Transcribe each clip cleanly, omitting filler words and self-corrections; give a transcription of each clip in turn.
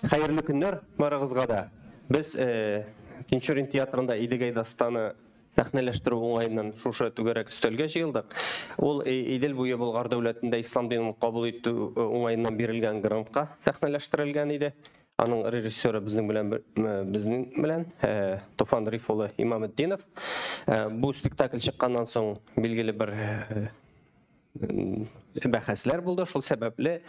Hayırlı günler, marağızға da. Biz Tinçurin teatrında İdegay dastаны сәхнәләштерү уңайынан шушы түгәрәк өстәлгә җыелдык. Ул Идел буе Болгар дәүләтендә ислам динен кабул итү уңайынан бирелгән грантка сәхнәләштерелгән иде. Аның режиссеры безнең белән Туфан Риф улы Имаметдинов. Бу спектакль чыкканнан соң билгеле бер бәхәсләр булды. Шул сәбәпле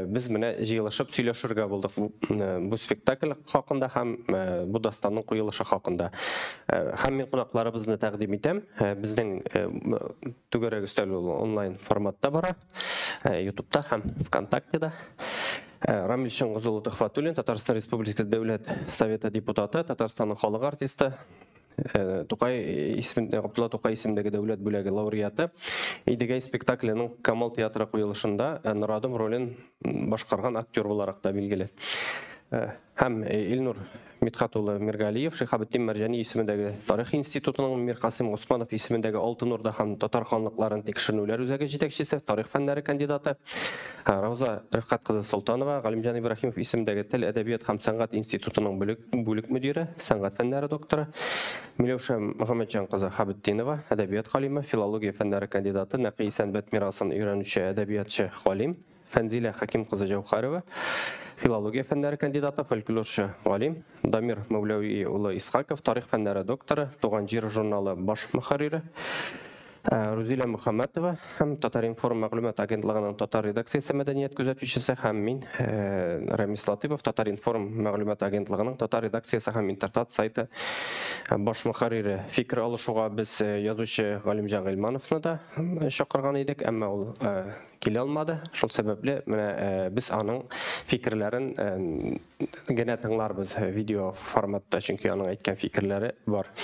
без менә җыелышып сөйләшергә булдык бу спектакль хакында һәм бу дастанның куелышы хакында. Һәм мин кунакларыбызны тәкъдим итәм. Безнең түгәрәк өстәл онлайн форматта бара. YouTube'та һәм ВКонтактеда. Рамил Шыңгызулы Төхфәтуллин, Татарстан Республикасы Дәүләт Советы депутаты, Татарстанның халык артисты, Тукай исемендәге Габдулла Тукай исемендәге дәүләт бүләге лауреаты. Идегәй спектакленең Камал театры куелышында Норадым ролен башкарган актер буларак та билгеле. Һәм Илнур Мидхат улы Миргалиев, Шихабетдин Мәрҗани исемендәге Тарих институтының Мир Касым Усманов исемендәге Алтын Урда һәм татар ханлыкларын тикшерүләр үзәге җитәкчесе, тарих фәннәре кандидаты, Рауза Рифкат кызы Солтанова, Галимҗан Ибраһимов исемендәге Тел, әдәбият һәм сәнгать институтының бүлек мөдире, сәнгать фәннәре докторы, Миләүшә Мөхәммәтҗан кызы Хабетдинова, әдәбият галиме, филология фәннәре кандидаты, Нәкый сәнбәт мирасын өйрәнүче әдәбиятчы Халим, Фәнзилә Хаким кызы Җәүһәрова, филология фәннәре кандидаты, фольклорчы Галим, Дамир Мәүләви улы Исхаков, тарих фәннәре докторы, Туган җир журналы баш мөхәррире, Рузилә Мөхәммәтова һәм Татар-Информ мәгълүмат агентлыгының татар редакциясе мәдәният күзәтүчесе һәм мин Рамис Латыйпов, Татар-Информ мәгълүмат агентлыгының татар редакциясе һәм интернет сайты баш мөхәррире. Фикер алышуга без язучы Галимҗан Гыйльмановны да чакырган идек, әмма ул килә алмады. Шул сәбәпле менә без аның фикерләрен генә тыңларбыз видео форматта, чөнки аның әйткән фикерләре бар.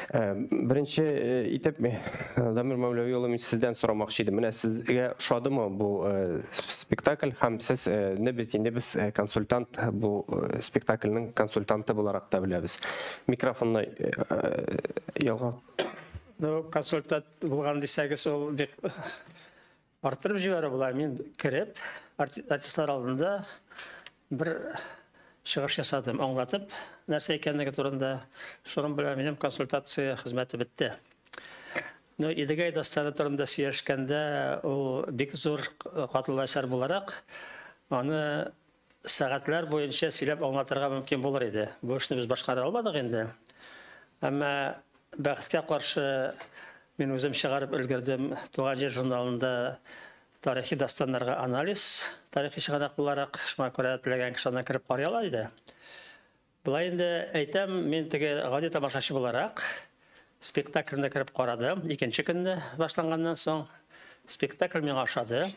Birinci итеп Дамир Мәүләви улы, мин сездән сорамакчы идем. Менә сезгә ошадымы бу спектакль һәм сез инде без консультант, бу спектакльнең консультанты буларак та беләбез. Микрофонны ялга. Консультант булган дисәгез, ул бик артырып җибәрә була. Мин кереп, артистлар алдында бер чыгыш ясадым, аңлатып, нәрсә икәнлеге турында. Шуның белән минем консультация хезмәте бетте. Идегәй дастаны турында сөйләшкәндә, ул бик зур катлы әсәр буларак, аны сәгатьләр буенча сөйләп аңлатырга мөмкин булыр иде. Бу эшне без башкара алмадык инде. Әмма бәхескә каршы мин үзем чыгарып өлгердем. Туган җир журналында тарихи дастаннарга анализ, тарихи чыганак буларак, шуңа күрә теләгән кеше аны кереп карый ала иде. Булай инде әйтәм, мин теге гади тамашачы буларак спектакльне кереп карадым. Икенче көнне башланганнан соң спектакль миңа ошады.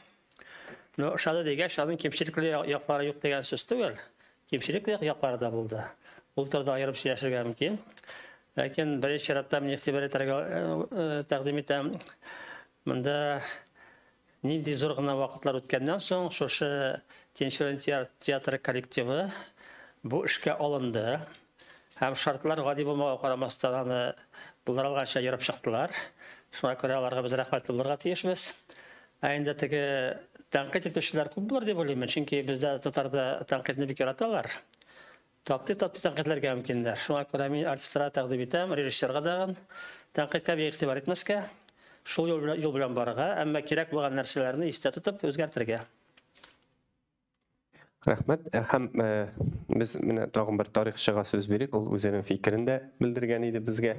Ошады дигәч, аның кимчелекле яклары юк дигән сүз түгел. Кимчелекле яклары да булды. Ул турыда аерып сөйләшергә мөмкин. Ләкин беренче чиратта мин игътибар итәргә тәкъдим итәм. Монда нинди зур гына вакытлар үткәннән соң шушы Tinçurin театры коллективы бу эшкә алынды. Һәм шартлар гади булмауга карамастан аны булар алганча ярып чыктылар. Шуңа күрә аларга без рәхмәтле булырга тиешбез. Инде теге тәнкыйть итүчеләр күп булыр дип уйлыйм, чөнки бездә татарда тәнкыйтьне бик яраталар. Тапты тәнкыйтьләргә мөмкиннәр. Шуңа күрә мин артистларга тәкъдим итәм, режиссерга да тәнкыйтькә бик игътибар итмәскә, шул юл белән барырга, әмма кирәк булган нәрсәләрне истә тотып үзгәртергә. Рәхмәт. Һәм без менә тагын бер тарихчыга сүз бирик. Ул үзенең фикерен дә белдергән иде безгә.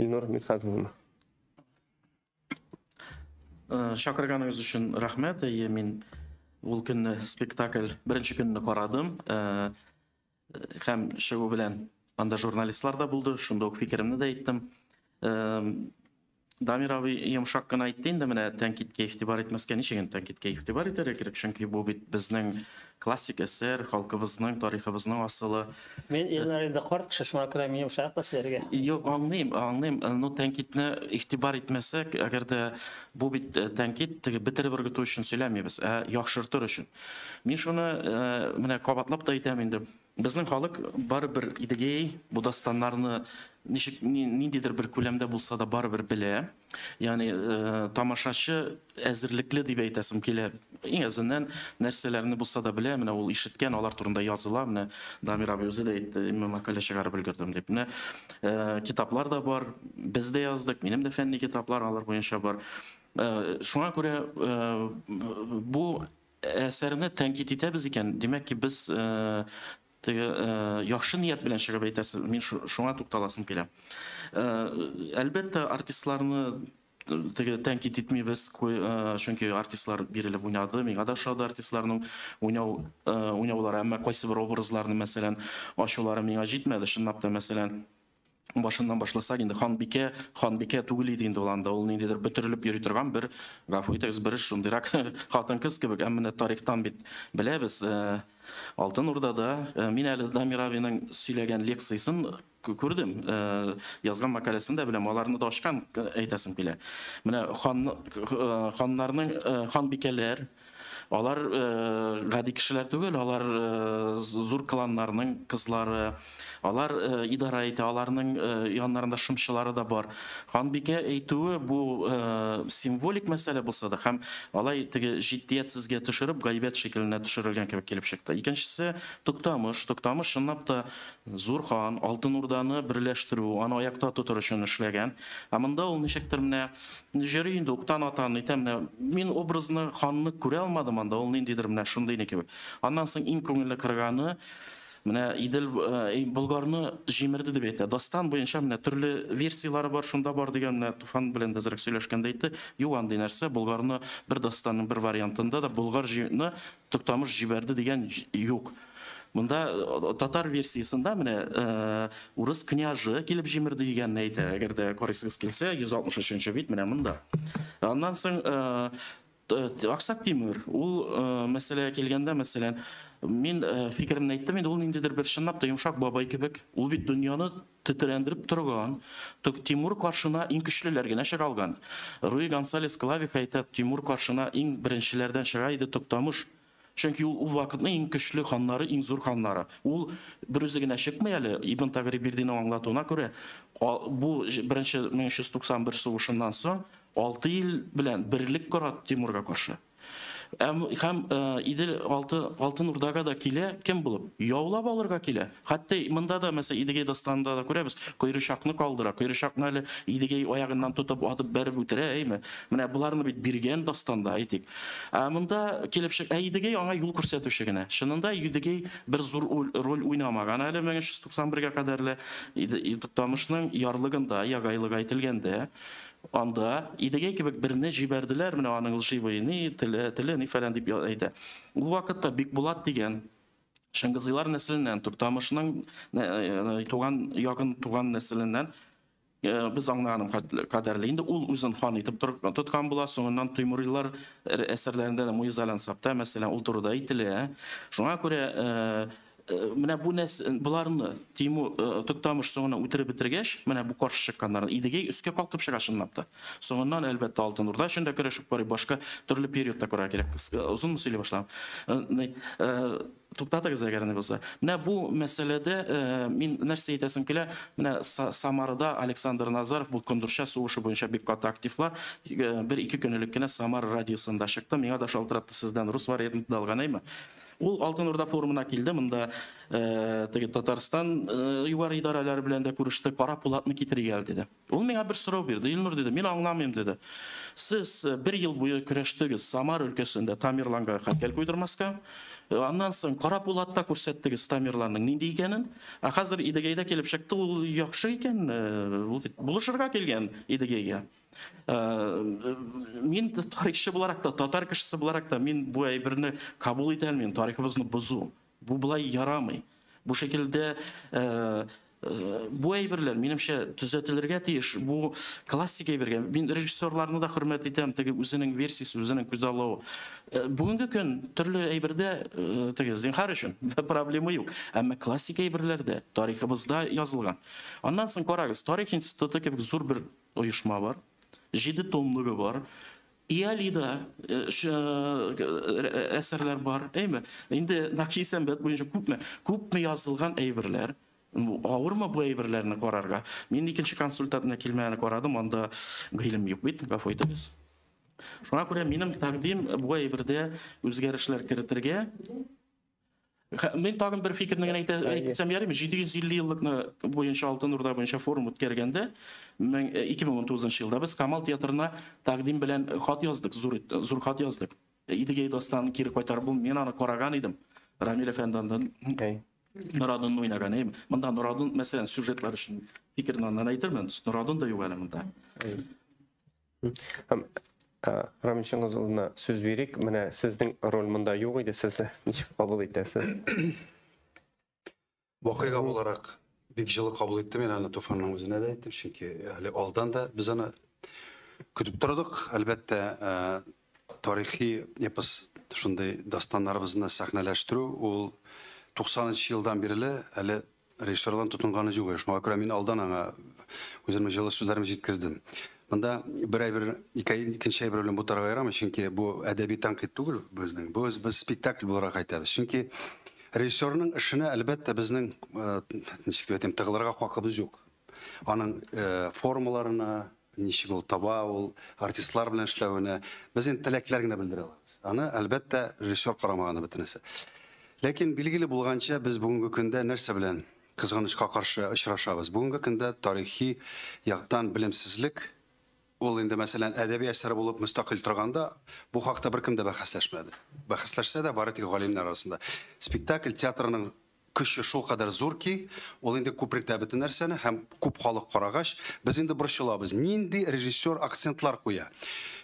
Илнур Мидхат улы. Шакырганыгыз өчен рәхмәт. Мин ул көнне спектакль беренче көнне карадым. Һәм чыгу белән анда журналистлар да булды. Шунда ук фикеремне дә әйттем. Дамир абый йомшак кына әйтте инде, менә тәнкидкә игътибар итмәскә ничек тәнкидкә игътибар итәргә кирәк, чөнки бу бит безнең классик әсәр, халкыбызның, тарихыбызның асылы. Мин инде карт кеше, шуңа күрә мин йомшак әсәргә. Юк, аңлыйм. Ну тәнкидне игътибар итмәсәк, әгәр дә бу бит тәнкид бетереп ыргыту өчен сөйләмибез, яхшыртыр өчен. Мин шуны менә кабатлап та әйтәм инде. Безнең халык барыбер идегей бу дастаннарны ниндидер бер күләмдә булса да барыбер белә. Ягъни тамашачы әзерлекле дип әйтәсем килә. Иң әзеннән нәрсәләрне булса да белә, менә ул ишеткән, алар турында языла, менә Дамир абый үзе дә әйтте, мин мәкалә чыгарып өлгердем дип. Менә китаплар да бар, без дә яздык, минем дә фәнни китаплар алар буенча бар. Шуңа күрә бу әсәрне тәнкыйть итәбез икән, димәк ки без яхшы ният белән чыгып әйтәсез, мин шуңа тукталасым килә. Әлбәттә, артистларны тәнкыйть итмибез, чөнки артистлар бирелеп уйнады, миңа да ошады артистларның уйнаулары, әмма кайсы бер образларны, мәсәлән, ачулары миңа җитмәде, чынлап та, мәсәлән, башыннан башласак, инде ханбикә түгел иде инде ул анда, ул ниндидер бөтерелеп йөри торган бер, гафу итегез, бер шундыйрак хатын-кыз кебек, әмма тарихтан бит беләбез. Алтын Урдада мин әле Дамир абыйның сөйләгән лекциясын күрдем, язган мәкаләсен дә беләм, аларны да ачкан әйтәсем килә. Менә ханнарның, ханбикәләр, алар гади кешеләр түгел, алар зур кланнарның кызлары, алар идара итә, аларның яннарында шымчылары да бар. Ханбикә әйтүе бу символик мәсьәлә булса да, һәм алай теге җитдиятсезгә төшереп, гайбәт шикелленә төшерелгән кебек килеп чыкты. Икенчесе Туктамыш чынлап та зур хан, Алтын Урданы берләштерү, аны аякта тотыр өчен эшләгән. Ә монда ул ничектер менә җыри инде уктан атаны итәм, мин образны ханны күрә алмадым анда, ул ниндидер менә шундый кебек. Аннан соң иң күңелле кырганы менә Идел Болгарны җимерде дип әйтә. Дастан буенча менә төрле версиялары бар, шунда бар дигән менә Туфан белән дә зрак сөйләшкәндә әйтте. Юк андый нәрсә, Болгарны бер дастанның бер вариантында да Болгарны Туктамыш җибәрде дигән юк. Монда татар версиясында менә урыс княжы килеп җимерде дигәнне әйтә. Әгәр дә карыйсыз килсә, 163-нче бит менә монда. Аннан соң Аксак Тимур, ул мәсьәләгә килгәндә, мәсәлән, мин фикеремне әйттем, инде ул ниндидер бер чынлап та йомшак бабай кебек, ул бит дөньяны тетрәндереп торган, Тимур каршына иң көчлеләр генә чыга алган. Руи Гонсалес Клавих әйтә, Тимур каршына иң беренчеләрдән чыга иде Туктамыш. Чөнки ул вакытның иң көчле ханнары, иң зур ханнары. Ул бер үзе генә чыкмый әле, Ибн Тагрибирдинның аңлатуына күрә, бу беренче 1391 сугышыннан соң 6 ел белән берлек корат Тимурга каршы. Һәм Идел Алтын Урдага да килә, кем булып? Яулап алырга килә. Хәтта монда да, мәсәлән, Идегей дастанында да күрәбез, койрычакны калдыра, койрычакны әле Идегей аягыннан тотып атып бәреп үтерә, әйме? Менә буларны бит биргән дастанда әйтик. Монда килеп чык, Идегей аңа юл күрсәтүче генә. Шунында Идегей бер зур роль уйнамаган. Әле 1391-га кадәрле Туктамышның ярлыгында, ягайлыгы әйтелгәндә, анда Идегей кебек берне җибәрделәр, менә аның лживыйны, теле ни фәлән дип әйтә. Ул вакытта Бикбулат дигән Шыңгызыйлар нәселеннән, Туктамышның якын туган нәселеннән без аңлаганым кадәрле. Инде ул үзен хан итеп тоткан була, соңыннан Тимурлар әсәрләрендә дә Муизалан Сапта, мәсәлән, ул турыда әйтелә. Шуңа күрә менә бу буларны Туктамыш соңына үтереп бетергәч, менә бу каршы чыкканнар Идегей өскә калкып чыга чынлап та. Соңыннан әлбәттә Алтын Урда өчен дә көрәшеп карый, башка төрле периодта күрә кирәк. Узун сөйләп башлам. Туктатыгыз әгәр ни булса. Менә бу мәсьәләдә мин нәрсә әйтәсем килә, менә Самарда Александр Назаров бу Кондурча сугышы буенча бик каты активлар, 1-2 көнлек кенә Самар радиосында чыкты. Миңа да шалтыратты, сездән рус вариантын да алган әйме? Ул Алтын Урда форумына килде, монда Татарстан югары идарәләре белән дә күреште, Кара Пулатны китерергә диде. Ул миңа бер сорау бирде, Илнур диде, мин аңламыйм диде. Сез 1 ел буе көрәштегез Самар өлкәсендә Тамерланга хәкәл куйдырмаска, аннан соң Кара Пулатта күрсәттегез Тамерларның нинди икәнен, ә хәзер Идегейдә килеп чыкты, ул яхшы икән, ул булышырга килгән Идегейгә. Мин тарихчы буларак та, татар кешесе буларак та, мин бу әйберне кабул итә алмыйм, тарихыбызны бозу. Бу булай ярамый. Бу шекелдә бу әйберләр минемчә төзәтелергә тиеш. Бу классик әйбергә. Мин режиссерларны да хөрмәт итәм, теге үзенең версиясе, үзенең күзаллавы. Бүгенге көн төрле әйбердә теге зинһар өчен проблема юк. Әмма классик әйберләрдә тарихыбызда язылган. Аннан соң карагыз, Тарих институты кебек зур бер оешма бар. 7 томлыгы бар. İyalida eserler var, eymi? Indi nakisen bet boyunca küpme yazılgan eyberler. Ağır mı bu eyberlerini korarga? Men ikinci konsultatına kilmeni koradım, onda gıyılım yok bit, gafoydu biz. Şuna göre benim takdim bu eyberde özgerişler kiritirge. Men tagın bir fikrini aytsam yarayım. 750 yıllıkны boyunca Altın Urda boyunca forum ötkərgəndə 2019 yılda biz Kamal Teatrına takdim bilen hat yazdık, zor hat yazdık. İdigey dostan kiri koytar bu men anı koragan idim. Ramil Efendi'nden Nuradın oynagan eyim. Mında Nuradın mesela süjetler için fikrinden aytırman. Nuradın da yok eleminde. Ramil Şengözұлына söz berek. Mine sizдің rol mında yok idi. Siz nişip kabul etəsiz? Vakıya olarak bir жылы kabul ettim. Yani Tufan'ın özüne de ettim. Çünkü aldan da biz onu kütüp durduk. Elbette tarihi yapıs şunday dastanlarımızın sahneleştiriyor. O 90. yıldan beri hele rejissörlerin tutunganı yok. Şuna göre ben aldan ana özümün жылы sözlerimi yetkizdim. Bunda ikinci bölüm bu tarafa yaramıyor. Çünkü bu edebi tankit değil bizden. Bu biz spektakl olarak aytабыз. Çünkü rejissörün işine elbette bizden tığlarga hakkımız yok. Onun formalarına, nişik ol taba ol, artistlar bilen işlevine, bizim tileklerini bildiririz. Onu elbette rejissör karamağını bitinese. Lakin bilgili bulgança biz bugünkü günde nerse bilen kızgınışka karşı uçraşabız. Bugünkü günde tarihi yaktan bilimsizlik, ol indi mesela edebi eser bulup müstakil turganda bu hakta bir kim de bahsleşmedi. Bahsleşse de bari tek galimler arasında. Spektakl teatrının kışı şu kadar zor ki, ol indi kup rektabeti nersene hem kup halık karagaş, biz indi burşılabız. Nindi rejissör aksentlar koya.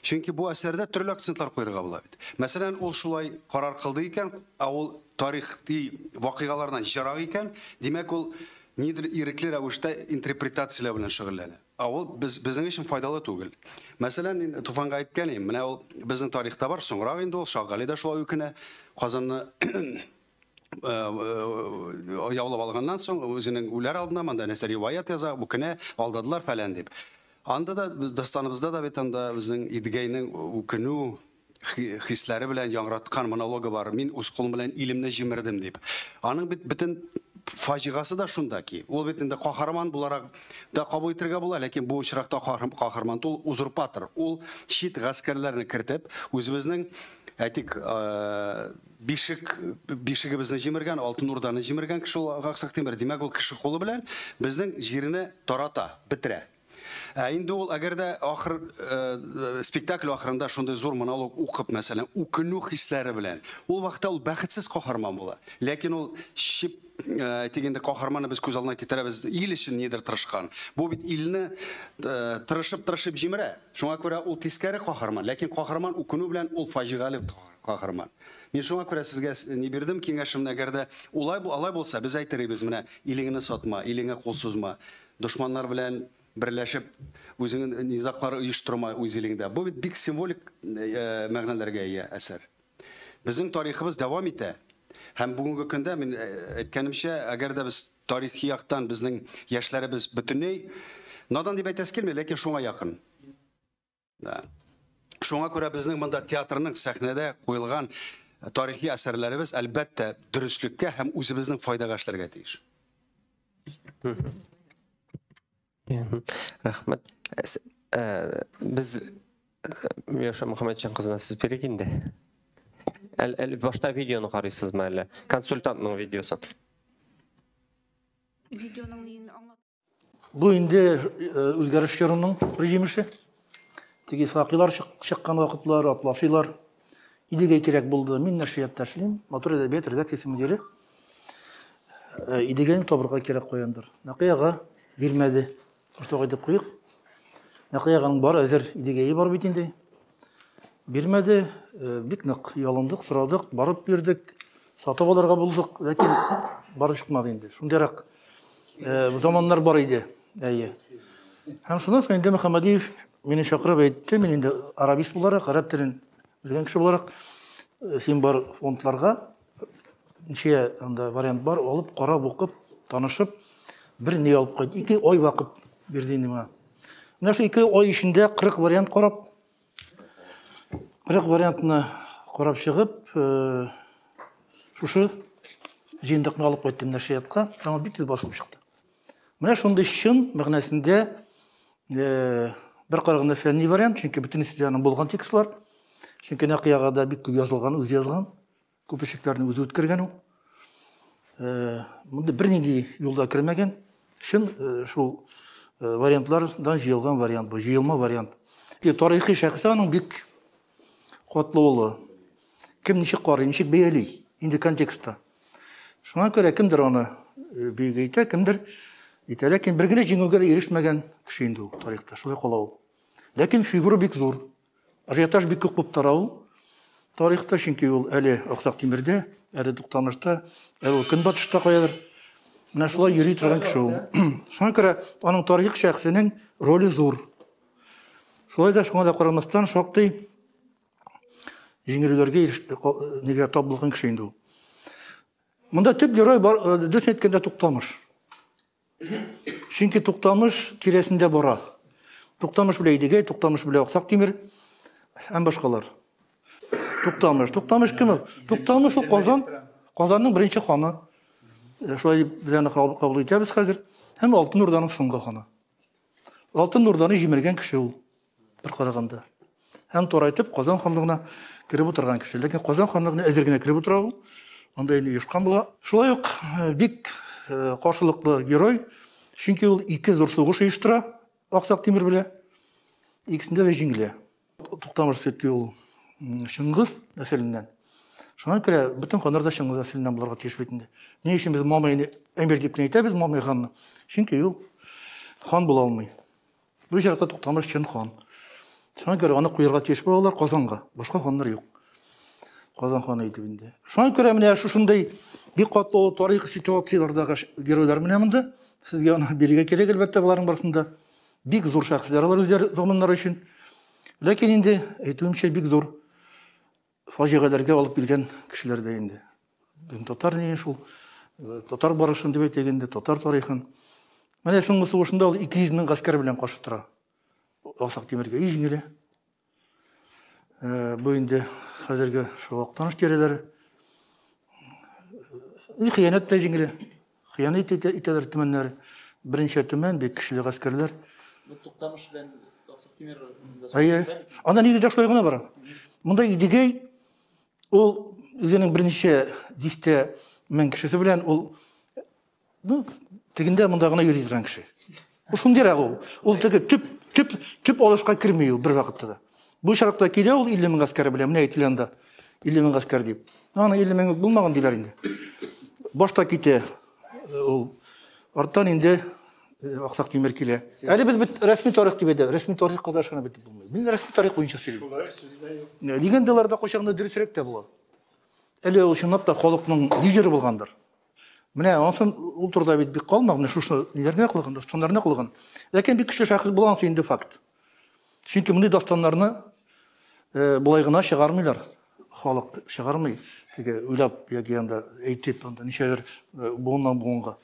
Çünkü bu eserde türlü aksentlar koyarga bulabıydı. Mesela ol şulay karar kıldı iken, ol tarihi vakıgalardan jirağı iken, demek ol nidir irikli ravuşta interpretatsiyalar bilen şıgıllana. Ol bizim için faydalı değil. Mesela Tufan'a aytkanım, mene ol bizim tarihte var, sonra indi ol şagali da şulay üküne kazanını yavlab algandan soň özünün ular aldına manda näse rivayet yaza bu kene aldadılar falan dip. Anda da biz dastanımızda da betanda bizning idigeyning u kunu hisleri bilen yangratkan monologu var. Min öz kolum bilen ilimne jimirdim dip. Anın bütün faciası da şunda ki, ol betinde kahraman bularak da kabul etirge bola, lakin bu uçrakta kahraman ol uzurpator. Ol şit askerlerini kiritip özümüzning aytik bişigi bizni jimirgen, Altın Urdаны jimirgen kişi aksak temir. Demek ol kişi kolu bilen bizning jirini tarata, bitire. Indi ol agar da ahir spektakl ahirinde şunday zor monolog okup mesela ukunu hisleri bilen ol vaqtda ol baxitsiz kahraman bola. Lakin ol şip tegende kahramanı biz көз алдына кетirебез. İl için nedir tırışkan? Bu bit ilni tırışıp jimire. Şuna göre ol teskari kahraman. Lakin kahraman ukunu bilen ol facigali kahraman. Men şuna göre sizge ne berdim kengashimni agarda alay bolsa biz aytırыбыз mine ilingini satma, ilinge kol suzma, düşmanlar bilen birleşip özünün nizaqları uyuşturma öz ilingde. Bu bik simvolik ma'nolarga ega eser. Bizim tariximiz devam ete. Hem bugünkü günde men aytganimcha agarda biz tarixiy yoqdan bizning yoshlarimiz butunlay nadan deb aytasi kelmaydi, lekin shunga yaqin. Shunga ko'ra bizning bunda teatrning sahnada qo'yilgan tarixiy asarlarimiz albatta durustlikka ham o'zimizning foydaga ishlarga tegish. Rahmat. Biz Yoşa Muhammedcan kızına söz berek indi. Başta videonu qarıysızmı әлі? Konsultantның videosu. Bu indi ülgeriş yarının rejimisi. Tegi sakılar çıkan vakitler, atlasılar. İdige kerek buldu. Min neşriyat taşlayayım. Motor edebiyat redaktisimleri. İdigenin toprağa kerek koyandır. Naqiyaga girmedi. Ortağa edip koyuq. Naqiyaga'nın var ezer idigeyi var bitindi. Birmedi, biknak yalındık, sıradık, barıp birdik, satıp alarga bulduk, lakin barıp çıkmadı indi. Şundarak bu zamanlar var idi. Hem şundan sonra indi Muhammediyev beni şakırıp etti, men indi arabist olarak, Arap tilin bilgen kişi olarak sen bar fondlarga nişe variant var, olup, qarab okup, tanışıp, bir ne alıp koydu. 2 ay vakit berdi indi bana. Şu 2 ay içinde 40 variant qarab, Бірақ вариантына қарап шығып, шушы жиынтықны алып қойттым нәшриятқа, ама бик тез басылып шықты. Менә шундай шын мәгънәсендә бір қарағанда фәнни вариант, чөнки бүтін студияның болған текстлар, чөнки Нәқияға да бик күп язылған, үзе язған, көпіршектерін өзі өткерген ул. Мұнда бернинди юлда кірмәген, шын шул вариантлардан жиылған вариант, бұл жиылма вариант. Тарихи шәхсе аның бик қуатлы олы. Кім ничек қарый, ничек бәялей, инде контекстта. Шуңа күрә кемдер аны бейге итә, кемдер итә, ләкин бер генә җиңүгә ирешмәгән кеше инде ул тарихта, шулай кала ул. Ләкин фигура бик зур. Ажиотаж бик күп булып тора ул тарихта, чөнки ул әле Аксак Тимердә, әле Туктамышта, әле ул Көнбатышта каядыр. Менә шулай йөри торган кеше ул. Шуңа күрә аның тарих шәхсенең роле зур. Шулай да шуңа да карамастан шактый җиңелүләргә нигә тап булган кеше инде ул. Монда төп герой бар, дөт әйткәндә Туктамыш. Чөнки Туктамыш тирәсендә бара. Туктамыш белән Идегәй, Туктамыш белән Аксак Тимер һәм башкалар. Туктамыш кем ул? Туктамыш ул Казанның беренче ханы. Шулай белән кабул итәбез хәзер. Һәм Алтын Урданың соңгы ханы. Алтын Урданы җимергән кеше ул бер караганда. Һәм турайтып Казан ханлыгына киреп утырган кеше. Ләкин Казан ханлыгына әзер генә киреп утыра ул. Анда инде юшкан була. Шулай ук бик каршылыклы герой. Чөнки ул ике зур сугыш оештыра Аксак Тимер белән. Икесендә дә җиңелә. Туктамыш сөтке ул Шыңгыз нәселеннән. Шуңа күрә бөтен ханнар да Шыңгыз нәселеннән булырга тиеш бит инде. Ни өчен без Мамайны әмир дип кенә әйтәбез, Мамай ханны? Чөнки ул хан була алмый. Бу җирдә Туктамыш чын хан. Шуңа күрә аны куярга тиеш булалар Казанга. Башка ханнар юк. Казан ханы итеп инде. Шуңа күрә менә шушындай бик катлы тарихи ситуациялардагы геройлар менә монда. Сезгә аны бирергә кирәк әлбәттә буларның барысында. Бик зур шәхесләр алар үзләре заманнары өчен. Ләкин инде әйтүемчә бик зур фаҗигаләргә алып килгән кешеләр дә инде. Безнең татар ни шул татар барышын дип әйтәгәндә татар тарихын. Менә соңгы сугышында ул 200 мең гаскәр белән каршы тора. Аксак Тимергә җиңелә. Бу инде хәзерге шул Актаныш тирәләре. Хыянат белән җиңелә. Хыянат итәләр төмәннәре. Беренче төмән бик көчле гаскәрләр. Туктамыш белән Аксак Тимер анда нигездә шулай гына бара. Монда Идегәй ул үзенең берничә 10 мең кешесе белән ул тегендә монда гына йөри торган кеше. Ул шундыйрак ул. Ул теге төп алышка керми ул бер вакытта да. Бу шарыкта килә ул 50 мең гаскәр белән, менә әйтелгән анда 50 мең гаскәр дип. Аны 50 мең булмаган диләр инде. Башта китә ул. Арттан инде Аксак Тимер килә. Әле без рәсми тарих дип әйтәбез. Рәсми тарих кадашына бит булмый. Мин рәсми тарих буенча сөйлим. Легендаларда кочагында дөресрәк тә була. Әле ул чынлап та халыкның лидеры булгандыр. Менә ансын ул турда бит бик калмаган, шушы ниләргә кылган, дастаннарына кылган. Ләкин бик көчле шәхес булган инде факт. Чөнки мондый дастаннарны булай гына чыгармыйлар. Халык чыгармый. Теге уйлап яки анда әйтеп анда ничәдер буыннан-буынга.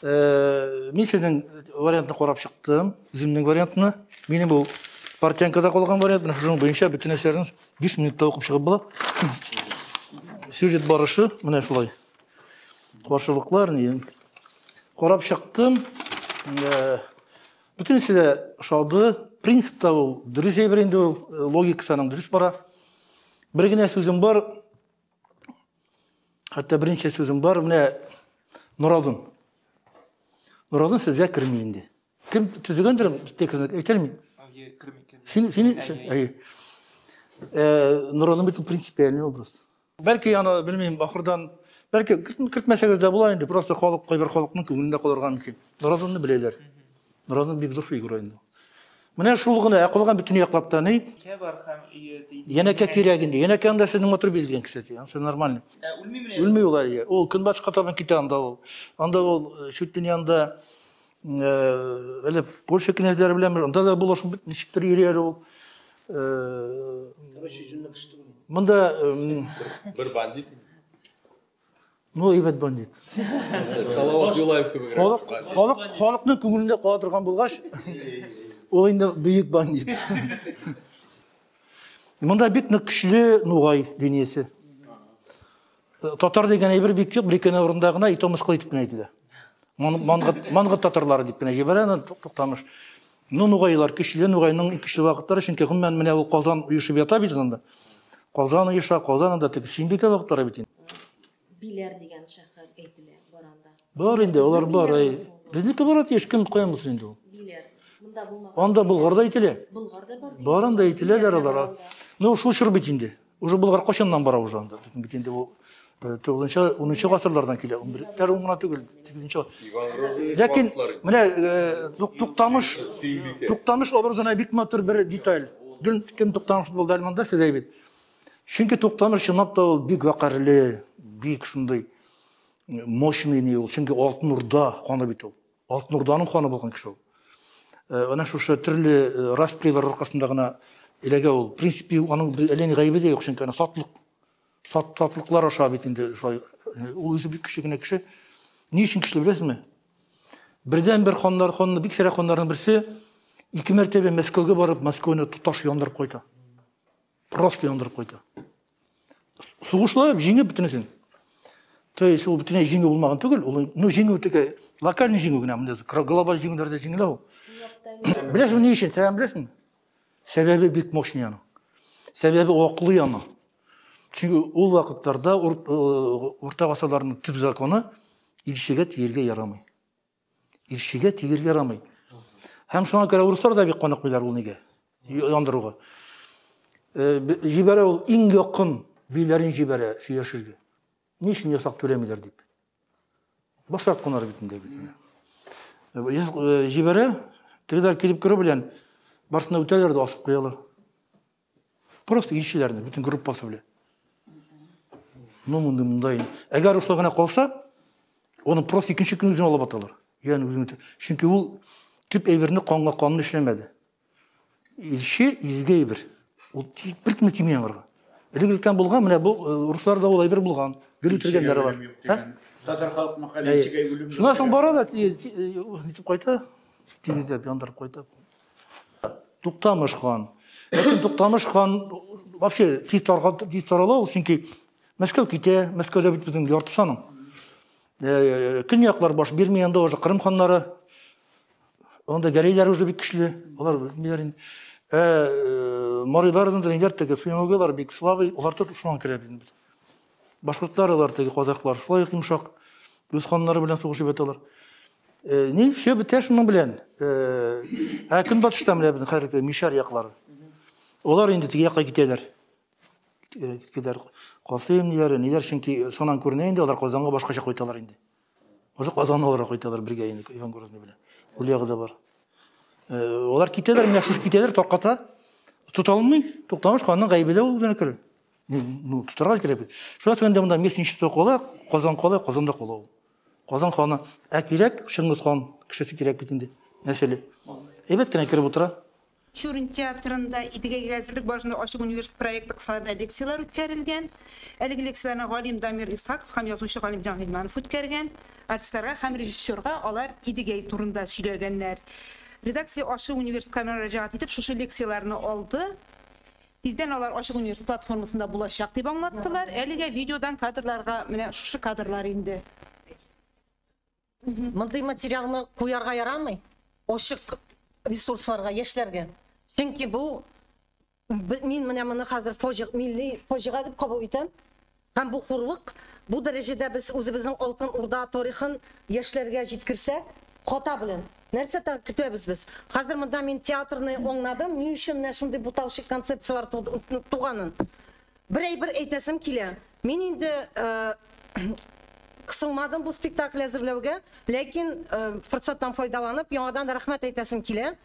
Мин сезнең вариантны карап чыктым, үземнең вариантны. Минем бу партиянкада калган вариант, менә шуның буенча бөтен әсәрен 5 минутта укып чыгып була. Сюжет барышы менә шулай. Каршылыклар ни. Карап чыктым. Бүтәнесе дә ошады. Принципта ул дөрес әйбер инде ул, логикасының дөрес бара. Бер генә сүзем бар. Хәтта беренче сүзем бар, менә Нурадын. Нурадын сезгә керми инде. Кем төзегәндер текстны әйтелми? Син Нурадын бит принципиальный образ. Бәлки аны белмим, ахырдан бәлки кертмәсәгез дә була инде, просто халык кайбер халыкның күңелендә калырга мөмкин. Нурадынны беләләр. Нурадын бик зур фигура инде. Менә шул гына акылган бөтен яклап та ни? Янәкә кирәк инде. Янәкә анда сезнең мотор билгән кеше. Ансы нормально. Үлми ул әле. Ул Көнбатышка табан китә анда ул. Анда ул чүттен янда әле Польша князьләре белән анда да булышып ничектер йөри әле ул. Монда Бер бандит. Ну, ибет бандит. Салават Юлаев кебек. Халыкның күңелендә кала торган булгач, ул инде бөек бандит. Мында бик нык көчле нугай дөньясы. Татар деген әйбер бик юк, бер орында гына итомыскыл итеп кенә әйтелә. Мангыт татарлары дип кенә җибәрә, Туктамыш. Нугайлар көчле, нугайның көчле вакытлары, чөнки гомумән менә ул Казан уешып ята бит анда. Казан уеша, Казанда теге Синбикә вакытлары бит. Билер дигән шәһәр әйтелә баранда. Бар инде, алар бар. Безнеке бар еш кем куямыз инде ул. Билер. Монда булмаган. Анда Булгарда әйтелә. Булгарда бар. Барында әйтеләләр алар. Шул чор бит инде. Уже Булгар качаннан бара уже анда. Бит инде ул 9-10 гасырлардан килә. 11-тәр уңна түгел, 8-нче. Ләкин менә Туктамыш образына бик матур бер деталь. Кем Туктамыш булды Алманда сезгә бит. Чөнки Туктамыш чынлап та ул бик вакарлы, бик шундый мощный не ул. Чөнки Алтын Урда ханы бит ул. Алтын Урданың ханы булган кеше ул. Ана шушы төрле распрейлар аркасында гына эләгә ул. В принципе, аның әллә гайбе дә юк, чөнки аны сатлыклар аша бит инде шулай. Ул үзе бик кечкенә кеше. Ни өчен кеше беләсезме? Бердән бер ханны бик сирәк ханнарның берсе 2 мәртәбә Мәскәүгә барып, Мәскәүне туташ яндырып кайта. Просто яндырып кайта. Сугышлап җиңеп бөтенесен. То есть ул бөтенләй җиңү булмаган түгел, ул җиңү теге локаль җиңү генә, менә глобаль җиңүләрдә җиңелә ул. Беләсезме ни өчен? Сәбәбен беләсезме? Сәбәбе бик мощный аны. Сәбәбе аклый аны. Чөнки ул вакытларда урта гасырларның төп законы илчегә тиергә ярамый. Илчегә тиергә ярамый. Һәм шуңа күрә урыслар да бик канык биләр ул нигә яндыруга. Җибәрә ул иң якын биләрен җибәрә сөйләшергә. Ни өчен ясак түләмиләр дип. Башлатканнар бит инде бит. Җибәрә, тегеләр килеп керү белән барсына үтәләр дә асып куялар. Просто илчеләрне бүтән группасы белән. Мондай. Әгәр ушла гына калса, оны просто икенче көн үзенә алып аталар. Ягъни үзенә. Чөнки ул төп әйберне канга канны эшләмәде. Илче изге әйбер. Ул бер кем тимәгән аңарга. Элегелтән булган, менә бу русларда ул әйбер булган. Гел үтергәннәр бар. Татар халык мәкаләсегә үлем. Шуннан соң бара да нитеп кайта, тигезләп яндырып кайта. Туктамыш хан. Ләкин Туктамыш хан вообще тиз тарала, чөнки Мәскәү китә, Мәскәүдә бит бүтән ярты саның. Көньяклар баш бирмәй анда уже Кырым ханнары. Анда гәрәйләр уже бик көчле. Алар биләрен Мариларның да теге феногелар бик слабый, алар да шуңа керә бит. Башкортлар алар теге казаклар шулай йомшак үз ханнары белән сугышып яталар. Ни все бетә шуның белән. Көнбатышта менә безнең хәрәкәт Мишар яклары. Алар инде теге якка китәләр. Китәләр. Касыйм ниләр чөнки сонан күренә инде алар Казанга башкача кайталар инде. Уже Казанга алар кайталар бергә инде Иван Грозный белән. Ул ягыда бар. Алар китәләр, менә шуш китәләр Токката. Тута алмый, Туктамыш ханның гайбеле ул генә керә. Тутарга кирәк. Шуңа сөендә монда местничество кала, Казанда кала. Казан ханы кирәк, Шыңгыз хан кешесе кирәк бит инде. Мәсәле. Әйбәт кенә кереп утыра. Шурин театрында идегәгә әзерлек башында Ачык университет проекты кысаларда лекциялар үткәрелгән. Әлеге лекцияларны Галим Дамир Исхаков һәм язучы Галим Җанхилманов үткәргән. Артистларга һәм режиссерга алар идегәй турында сөйләгәннәр. Редакция Ачык университетка мөрәҗәгать итеп шушы лекцияларны алды. Тиздән алар Ачык университет платформасында булачак дип аңлаттылар. Әлегә видеодан кадрларга менә шушы кадрлар инде. Мындай материалны куярга ярамый. Ачык ресурсларга, яшьләргә. Чөнки бу мин менә моны хәзер милли фаҗига дип кабул итәм. Һәм бу хурлык, бу дәрәҗәдә без үзебезнең Алтын Урда тарихын яшьләргә җиткерсәк, хата белән. Нәрсәдән көтәбез без? Хәзер монда мин театрны аңладым, ни өчен шундый буталчык концепциялар туганын. Бер әйтәсем килә. Мин инде кысылмадым бу спектакль әзерләүгә, ләкин форсаттан файдаланып, яңадан рәхмәт әйтәсем килә.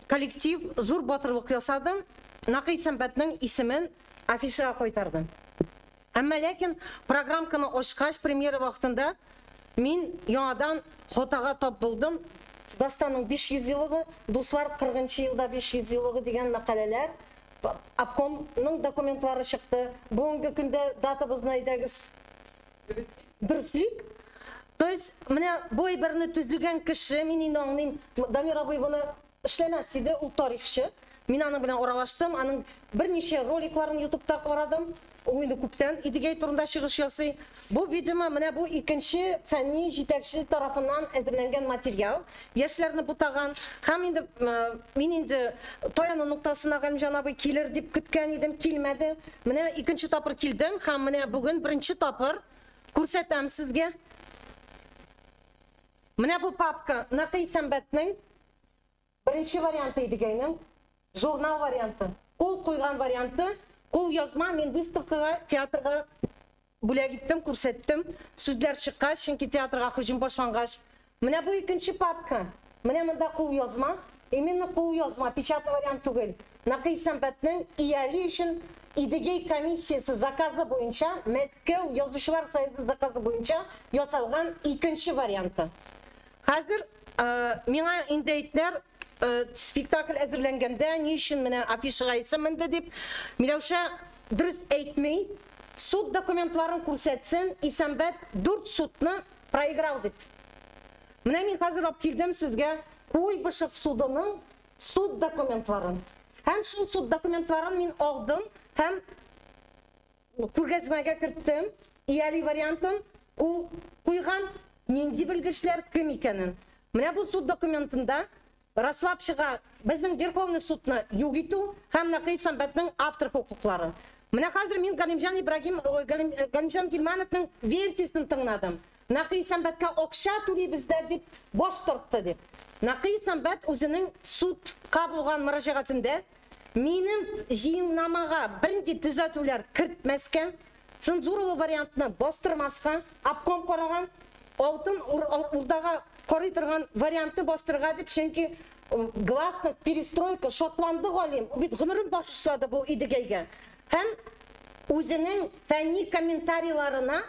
Коллектив зур батырлык ясады, Нақый Сәмбәтнең исемен афишага кайтарды. Әмма ләкин программаны ачкач премьера вакытында мин яңадан хатага тап булдым. Дастанның 500 еллыгы, Дуслар 40-нчы елда 500 еллыгы дигән мәкаләләр, обкомның документлары чыкты. Бүгенге көндә датабызны әйдәгез. Дөрестлек. То есть, менә бу әйберне төзлегән кеше, мин инде аңлыйм, Дамир абый буны эшләмәс иде, ул тарихчы. Мен аның белән аралаштым, аның берничә роликларын YouTube'та карадым. Ул инде күптән Идегәй турында чыгыш ясый. Бу, видимо, менә бу икенче фәнни җитәкче тарафыннан әзерләнгән материал. Яшьләрне бутаган. Һәм инде мин инде Тояны нуктасына Галимҗан абый килер дип көткән идем, килмәде. Менә икенче тапыр килдем һәм менә бүген беренче тапыр күрсәтәм сезгә. Менә бу папка Накый Сәмбәтнең беренче варианты Идегәйнең, журнал варианты, кул куйган варианты. Кул язма, мен выставкага, театрга бүләк иттем, күрсәттем. Сүзләр чыккач, чөнки театрга һөҗүм башлангач. Менә бу икенче папка. Менә монда кул язма, именно кул язма, печатный вариант түгел. Накый Сәмбәтнең ияле өчен Идегәй комиссиясе заказы буенча, Мәскәү Язучылар союзы заказы буенча ясалган икенче варианты. Хәзер миңа инде әйттеләр, спектакль әзерләнгәндә, ни өчен менә афишага исеменде дип, Миләүшә дөрес әйтмәй, суд документларын күрсәтсен, Исәнбәт 4 судны проиграл дип. Менә мин хәзер алып килдем сезгә Куйбышев судының суд документларын. Һәм шул суд документларын мин алдым, һәм күргәзмәгә керттем, ияле вариантын, ул куйган нинди белгечләр кем икәнен. Менә бу суд документында раслап чыга безнең Верховный судны юк итү һәм Накый Сәмбәтнең автор хукуклары. Менә хәзер мин Галимҗан Гилмановның версиясын тыңладым. Накый Сәмбәткә акча түлибез дип баш тартты дип. Накый Сәмбәт үзенең судка булган мөрәҗәгатендә минем җыйнамага берничә төзәтүләр кертмәскә, цензуралы вариантны бастырмаска, обком караган, алтын урдага карый торган вариантны бастырга дип, чөнки гласность, перестройка, шотланды галим, бит гомерен башлады бу Идегәйгә. Һәм үзенең фәнни комментарийларына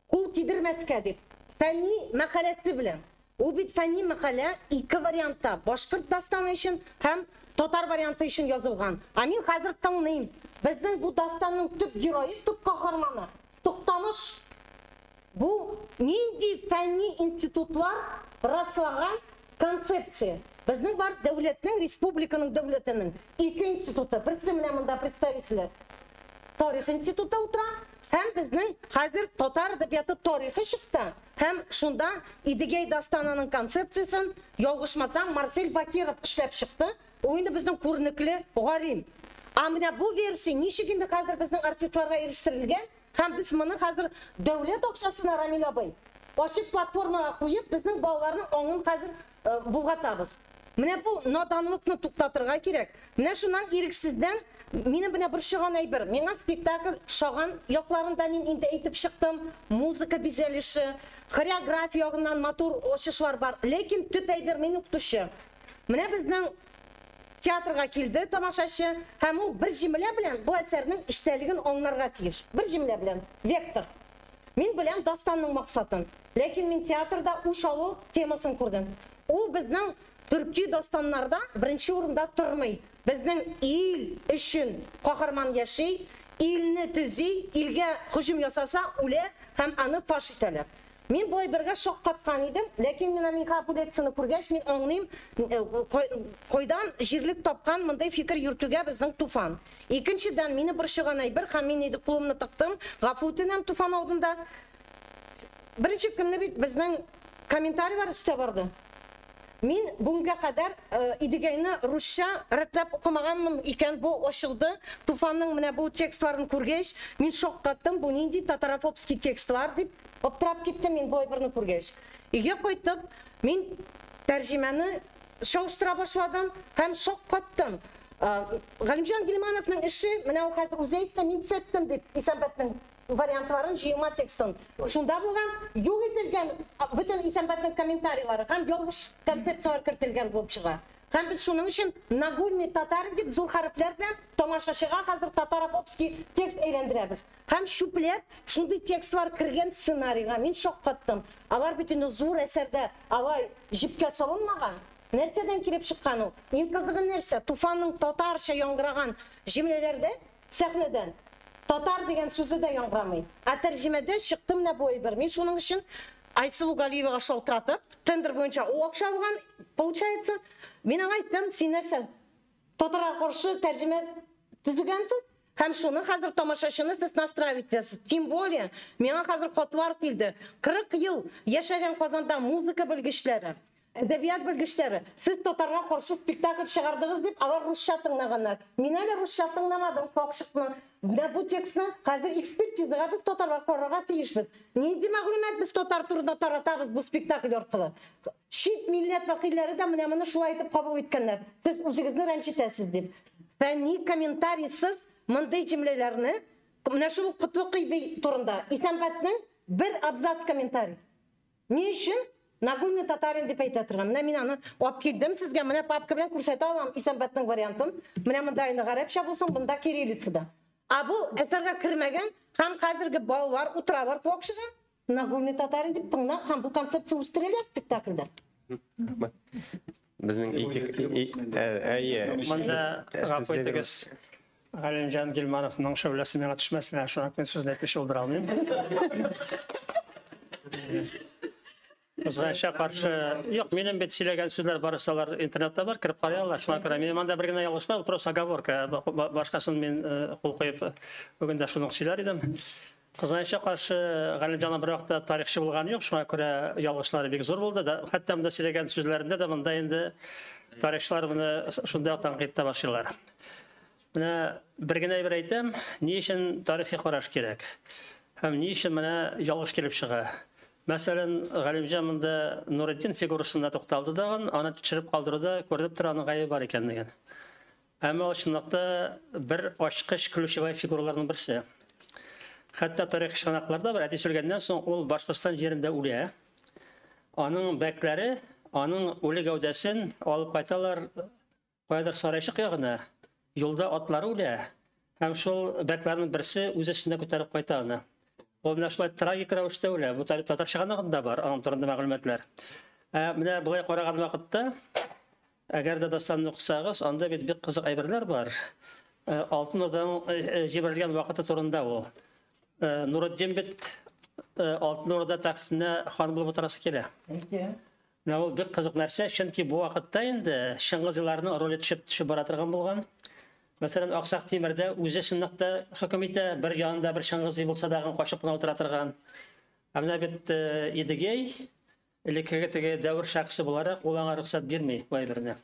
кул тидермәскә дип, фәнни мәкаләсе белән. Ул бит фәнни мәкалә ике вариантта, башкорт дастаны өчен һәм татар варианты өчен язылган. Мин хәзер тыңлыйм. Безнең бу дастанның төп герое, төп каһарманы Туктамыш. Бу нинди фәнни институтлар раслаган концепция. Безнең бар дәүләтнең, республиканың дәүләтенең ике институты. Берсе менә монда представитель Тарих институты утыра, һәм безнең хәзер татар әдәбияты тарихы чыкты. Һәм шунда Идегәй дастанының концепциясын ялгышмасам Марсель Бакиров эшләп чыкты. Ул инде безнең күренекле галим. Менә бу версия ничек инде хәзер безнең артистларга ирештерелгән? Һәм biz моны хәзер дәүләт акчасына Рамил абый ачык платформага куеп, безнең балаларның аңын хәзер булгатабыз. Менә бу наданлыкны туктатырга кирәк. Менә шуннан ирексездән минем менә бер чыган әйбер. Миңа спектакль шаган якларында мин инде әйтеп чыктым. Музыка бизәлеше, хореография ягыннан матур ачышлар бар. Ләкин төп әйбер мин укытучы. Менә безнең театрга килде тамашачы, һәм ул бер җимлә белән бу әсәрнең иштәлеген аңларга тиеш. Бер җимлә белән, вектор. Мин беләм дастанның максатын. Ләкин мин театрда үч алу темасын күрдем. Ул безнең төрки дастаннарда беренче урында тормый. Безнең ил өчен каһарман яши, илне төзи, илгә һөҗүм ясаса, үлә һәм аны фаш итәләр. Мин бу әйбергә шок каткан идем, ләкин мин капуляцияны күргәч, мин аңлыйм, койдан җирлек тапкан мондай фикер йөртүгә безнең Туфан. Икенчедән мине бер чыган әйбер, һәм мин иде кулымны тыктым, гафу үтенәм Туфан алдында. Беренче көнне бит безнең комментарийлар өстә барды. Мин бүгенгә кадәр Идегәйне русча рәтләп укымаганмын икән, бу ачылды. Туфанның менә бу текстларын күргәч, мин шок каттым, бу нинди татарофобский текстлар дип аптырап киттем мин бу әйберне күргәч. Өйгә кайтып, мин тәрҗемәне чагыштыра башладым һәм шок каттым. Галимҗан Гилмановның эше, менә ул хәзер үзе әйтте, мин сөттем дип, Исәнбәтнең вариантларын җыйма текстын. Шунда булган юк ителгән бөтен Исәнбәтнең комментарийлары һәм ялгыш концепциялар кертелгән булып чыга. Һәм без шуның өчен Нагульный татар дип зур хәрефләр белән тамашачыга хәзер татарофобский текст әйләндерәбез. Һәм шүпләп шундый текстлар кергән сценарийга мин шок каттым. Алар бөтен зур әсәрдә алай җипкә салынмаган. Нәрсәдән килеп чыккан ул? Иң кызыгы нәрсә? Туфанның татарча яңгыраган җимләләрдә сәхнәдән татар дигән сүзе дә яңгырамый. Тәрҗемәдә чыкты менә бу әйбер. Мин шуның өчен Айсылу Галиевага шалтыратып, тендер буенча ул акча алган, получается, мин аңа әйттем, син нәрсә? тотарға қарсы тәржіме түзігенсіз. Һәм шуны хәзер тамашачыны сез настраивать итәсез. Тем более, миңа хәзер котвар килде. 40 ел яшәгән Казанда музыка белгечләре, әдәбият белгечләре, сез татарга каршы спектакль чыгардыгыз дип, алар русча тыңлаганнар. Мин әле русча тыңламадым, какшыкны. Бу текстны хәзер экспертизага без татарга карарга тиешбез. Нинди мәгълүмат без татар турында таратабыз бу спектакль аркылы? Чит милләт вәкилләре дә менә моны шулай итеп кабул иткәннәр. Сез үзегезне рәнҗетәсез дип. Фәнни комментарийсыз мындай җөмләләрне, менә шул Кутбый турында Исәнбәтнең бер абзац комментарий. Ни өчен Нагульный татарин дип әйтә торган. Менә мин аны алып килдем сезгә, менә папка белән күрсәтә алам Исәнбәтнең вариантын. Менә монда инде гарәпчә булсын, монда кириллицада. Бу әсәргә кермәгән һәм хәзерге балалар утыралар кокшыган Нагульный татарин дип тыңлап, һәм бу концепция үстерелә спектакльдә. Безнең Монда гафуйтыгыз. Галимҗан Гилмановның шәүләсе миңа төшмәсен, шуңа мен сүз әйтеп шулдыра алмыйм. Кызганча каршы, юк, минем бит сөйләгән сүзләр барысалар интернетта бар, кирип карыйлар. Шуңа күрә мин монда бер генә ялгышма, просто оговорка. Башкасын мин кул куеп бүген дә шуны сөйләр идем. Кызганча каршы Галимҗан бер вакытта тарихчы булган юк, шуңа күрә ялгышлары бик зур булды да. Хәтта монда сөйләгән сүзләрендә дә монда инде тарихчылар моны шунда тәнкыйтьтә башлыйлар. Менә бер генә әйбер әйтәм, ни өчен тарихи караш кирәк? Һәм ни өчен менә ялгыш килеп чыга? Мәсәлән, Галимҗан монда Нуретдин фигурасына тукталды да, аны төшереп калдыруда күреп тора аның гаебе бар икәнлеген. Әмма ул чынлыкта бер ачкыч ключевой фигураларның берсе. Хәтта тарих чыганакларда бер әти сөйләгәннән соң ул Башкортстан җирендә үлә. Аның бәкләре, аның үле гәүдәсен алып кайталар кайдыр Сарайчык ягына. Юлда атлары үлә. Һәм шул бәкләрнең берсе үз эчендә күтәреп кайта аны. Ул менә шулай трагик рәвештә үлә. Бу татар чыганагында бар, аның турында мәгълүматлар. Менә булай караган вакытта, әгәр дә дастанны укысагыз, анда бит бик кызык әйберләр бар. Алтын Орданың җибәрелгән вакыты турында ул. Нуретдин бит Алтын Орда тәхтенә хан булып утырасы килә. Менә ул бик кызык нәрсә, чөнки бу вакытта инде Шыңгызларның роле төшеп бара торган булган. Мәсәлән, Аксак Тимердә үзе чынлыкта хөкем итә, бер янында бер Шыңгызый булса да качып кына утыра торган. Менә бит Идегәй элеккеге теге дәвр шәхсе буларак ул аңа рөхсәт бирми бу әйберне.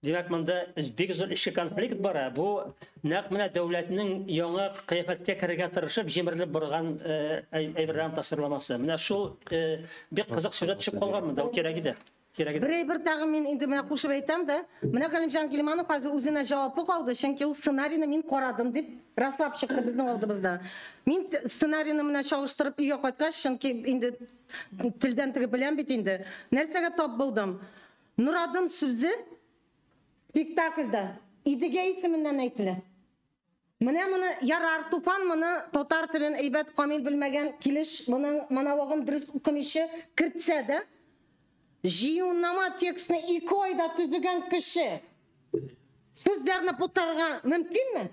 Димәк, монда бик зур ишке конфликт бара. Бу нәкъ менә дәүләтнең яңа кыяфәткә керергә тырышып, җимерелеп барган әйберләрне тасвирламасы. Менә шул бик кызык сюжет төшеп калган монда, кирәк иде. Бер тагын мин инде менә кушып әйтәм дә, менә Галимҗан Гилманов хәзер үзенә җаваплы калды, чөнки ул сценарийны мин карадым дип раслап чыкты безнең алдыбызда. Мин сценарийны менә чагыштырып өйгә кайткач, чөнки инде телдән теге белән бит инде. Нәрсәгә тап булдым? Нурадын сүзе спектакльдә Идегәй исеменнән әйтелә. Менә моны Ярар Туфан моны татар телен әйбәт камил белмәгән килеш моның монологын дөрес укымыйчы кертсә дә, җыюнама текстны 2 айда төзегән кеше сүзләрне бутарга мөмкинме?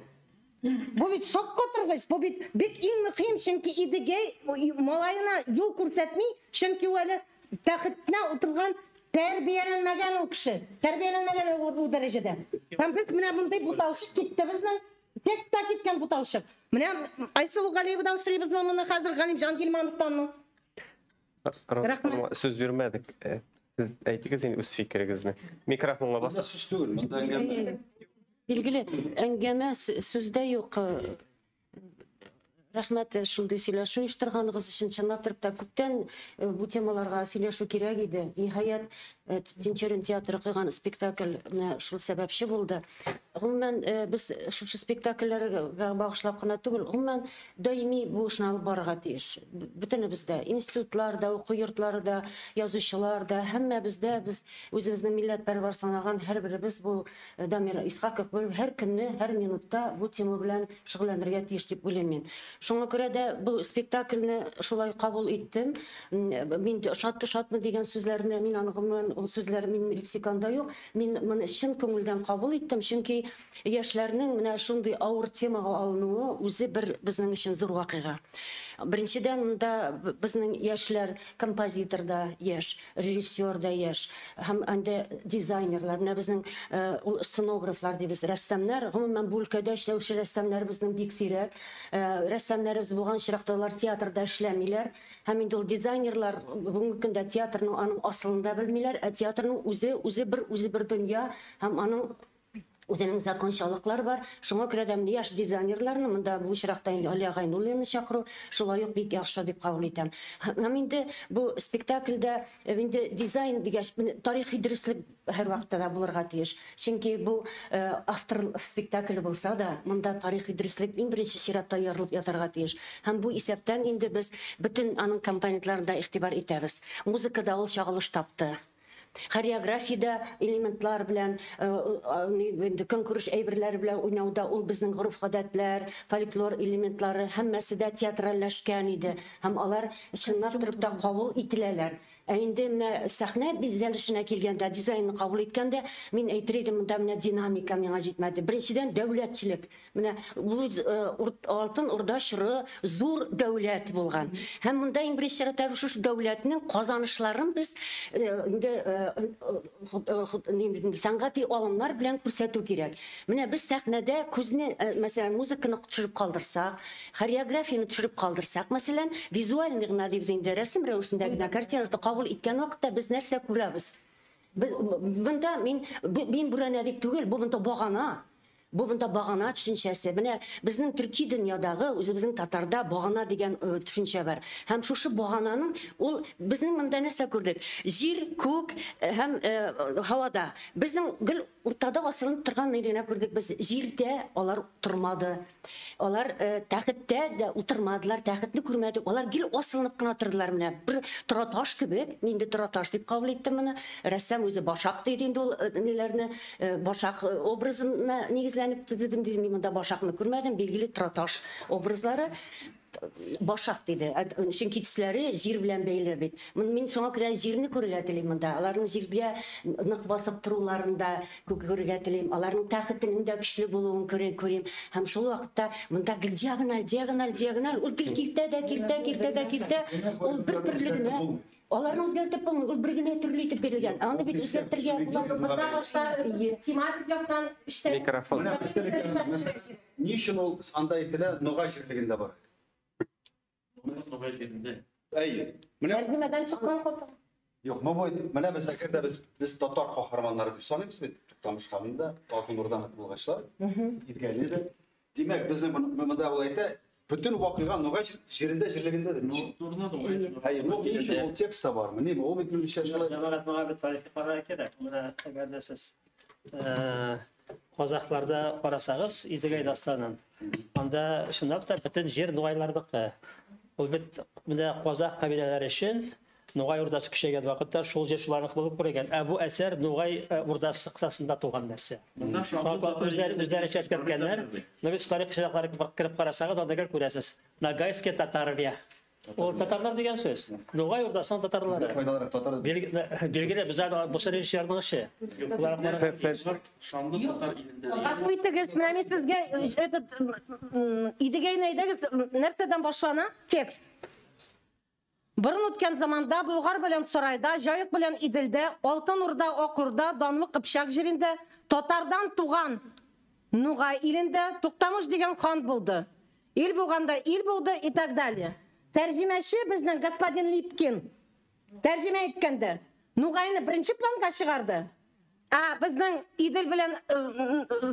Бу бит шок котыргыч, бу бит бик иң мөһим, чөнки Идегәй малайына юл күрсәтми, чөнки ул әле тәхетенә утырган тәрбияләнмәгән ул кеше, тәрбияләнмәгән ул дәрәҗәдә. Һәм без менә мондай бутаучы китте безнең текстта киткән бутаучы. Менә Айсыл Галиевадан сорыйбыз моны хәзер Галимҗан Гилмановтан. Рәхмәт. Сүз бирмәдек. Әйтегез инде үз фикерегезне. Микрофонга басып. Сүз түгел, монда әңгәмә. Билгеле, әңгәмә сүздә юк. Рәхмәт, шундый сөйләшү оештырганыгыз өчен, чынлап та күптән бу темаларга сөйләшү кирәк иде. Ниһаять, Тинчерин театры куйган спектакль шул сәбәпче булды. Гомумән, без шушы спектакльләргә багышлап кына түгел, гомумән даими бу эшне алып барырга тиеш. Бөтенебездә, институтларда, уку йортларында, язучыларда, һәммәбездә без үзебезнең милләтпәрвәр санаган һәрберебез бу Дамир Исхаков һәр көнне, һәр минутта бу тема белән шөгыльләнергә тиеш дип уйлыйм мин. Шуңа күрә дә бу спектакльне шулай кабул иттем. Мин шатмы дигән сүзләрне мин аны гомумән ул сүзләр минем лексиконда юк. Мин моны чын күңелдән кабул иттем, чөнки яшьләрнең менә шундый авыр темага алынуы үзе бер безнең өчен зур вакыйга. Беренчедән, монда безнең яшьләр композитор да яшь, режиссер да яшь, һәм анда дизайнерлар, менә безнең ул сценографлар дибез, рәссамнар, гомумән бу өлкәдә эшләүче рәссамнар безнең бик сирәк. Рәссамнарыбыз булган чиракта алар театрда эшләмиләр, һәм инде ул дизайнерлар бүгенге көндә театрның аның асылында белмиләр, театрның үзе бер дөнья, һәм аның үзенең закончалыклар бар. Шуңа күрә дә яшь дизайнерларны монда бу чиракта Алия Гайнуллинны чакыру шулай ук бик яхшы дип кабул итәм. Һәм инде бу спектакльдә инде дизайн дигәч тарихи дөреслек һәр вакытта да булырга тиеш. Чөнки бу автор спектакль булса да, монда тарихи дөреслек иң беренче чиратта ярылып ятарга тиеш. Һәм бу исәптән инде без бөтен аның компонентларына игътибар итәбез. Музыкада ул чагылыш тапты. Хореографиядә элементлар белән, конкурс әйберләре белән уйнауда ул безнең гореф-гадәтләр, фольклор элементлары һәммәсе дә театральләшкән иде. Һәм алар чынлап торып та кабул ителәләр. Инде менә сәхнә бизәлешенә килгәндә, дизайнны кабул иткәндә, мин әйтер идем, монда менә динамика миңа җитмәде. Беренчедән дәүләтчелек. Менә алтын урда чоры зур дәүләт булган. Һәм монда иң беренче чиратта шушы дәүләтнең казанышларын без инде сәнгати алымнар белән күрсәтү кирәк. Менә без сәхнәдә күзне, мәсәлән, музыканы төшереп калдырсак, хореографияны төшереп калдырсак, мәсәлән, визуаль гына дибез инде рәсем рәвешендә генә картинаны кабул иткән вакытта без нәрсә күрәбез? Монда мин бүрәнә дип түгел, бу монда багана. Бу монда багана төшенчәсе. Менә безнең төрки дөньядагы, үзебезнең татарда багана дигән төшенчә бар. Һәм шушы багананың ул безнең монда нәрсә күрдек? Җир, күк һәм һавада. Безнең гел уртада асылынып торган нәрсәне күрдек без. Җирдә алар тормады. Алар тәхеттә дә утырмадылар, тәхетне күрмәдек. Алар гел асылынып кына тордылар менә. Бер тораташ кебек, инде тораташ дип кабул иттем моны. Рәссам үзе башак диде инде ул ниләрне, башак образына нигезләнеп төзедем диде. Мин монда башакны күрмәдем, билгеле тораташ образлары. Башак диде. Чөнки төсләре җир белән бәйле бит. Мин шуңа күрә җирне күрергә телим монда. Аларның җиргә нык басып торуларында күрергә телим. Аларның тәхетенең дә көчле булуын күрим. Һәм шул вакытта монда диагональ, ул киртә. Ул бер төрлегенә аларның үзгәртеп булмый, ул бер генә төрле итеп бирелгән. Аны бит үзгәртергә була. Монда башта тематик яктан эштә Микрофон. Ни өчен ул андай ителә, Ногай җирлегендә бар? Әйе. Тәрҗемәдән чыккан фото. Юк, менә без әгәрдә без татар каһарманнары дип саныйбыз бит. Тамышканда Алтын Урда булгачлар. Иткән иде. Димәк, безнең монда ул әйтә, bütün вакыйга Ногай җирлегендә дип. Әйе, ул текстта бармы? Ни, ул бит мишә шулай. Җәмәгать моңа бит тарихи карар кирәк. Менә әгәр дә сез казакларда карасагыз, Идегәй дастанын. Анда чынлап та бөтен җир Ногайлардыкы. Ул бит менә казак кабиләләре өчен Ногай урдасы көчәйгән вакытта шул җир шуларныкы булып күргән. Бу әсәр Ногай урдасы кысасында туган нәрсә. Үзләре чәткәннәр, но бит тарих чираклары кирип карасагыз, анда гел күрәсез. Ногайские татарвия. Ул татарлар дигән сүз. Ногай урдасының татарлары. Билгеле без бу режиссерның эше. Шамлы татар илендә. Итегез, менә мин сезгә этот Идегәйне әйдәгез, нәрсәдән башлана? Текст. Борын үткән заманда Болгар белән Сарайда, Җаек белән Иделдә, Алтын Урда, Ак Урда, Данлы Кыпчак җирендә, татардан туган Ногай илендә Туктамыш дигән хан булды. Ил булганда ил булды и так далее. Тәрҗемәче безнең господин Липкин тәрҗемә иткәндә Ногайны беренче планга чыгарды. Безнең Идел белән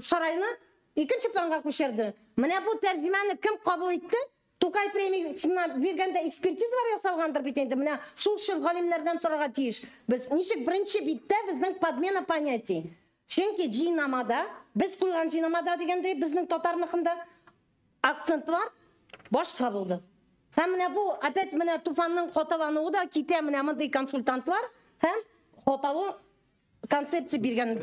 Сарайны икенче планга күчерде. Менә бу тәрҗемәне кем кабул итте? Тукай премиясына биргәндә экспертизалар ясалгандыр бит инде. Менә шул галимнәрдән сорарга тиеш. Без ничек беренче биттә безнең подмена понятий. Чөнки җыйнамада, без куйган җыйнамада дигәндә безнең татарныкында акцентлар башка булды. Һәм менә бу опять менә Туфанның хаталануы да китә, менә мондай консультантлар һәм хаталы концепция берген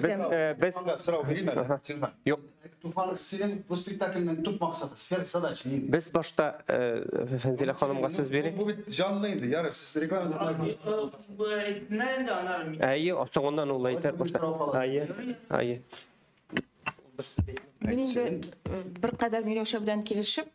Biz Sıra vereyim ben. Sinhan. yok. Tufanlık senin bu spektaklinin tüp maksadı, sferik sadaç neydi? Biz başta Fenzile Hanım'a söz vereyim. Bu bir canlıydı. Yarın siz reklam etmeyin. Bu eğitimden de anlarım. Ayı, sonundan olaylar başta. Ayı. Мен енді бір қадар Милеуша bilan kelishib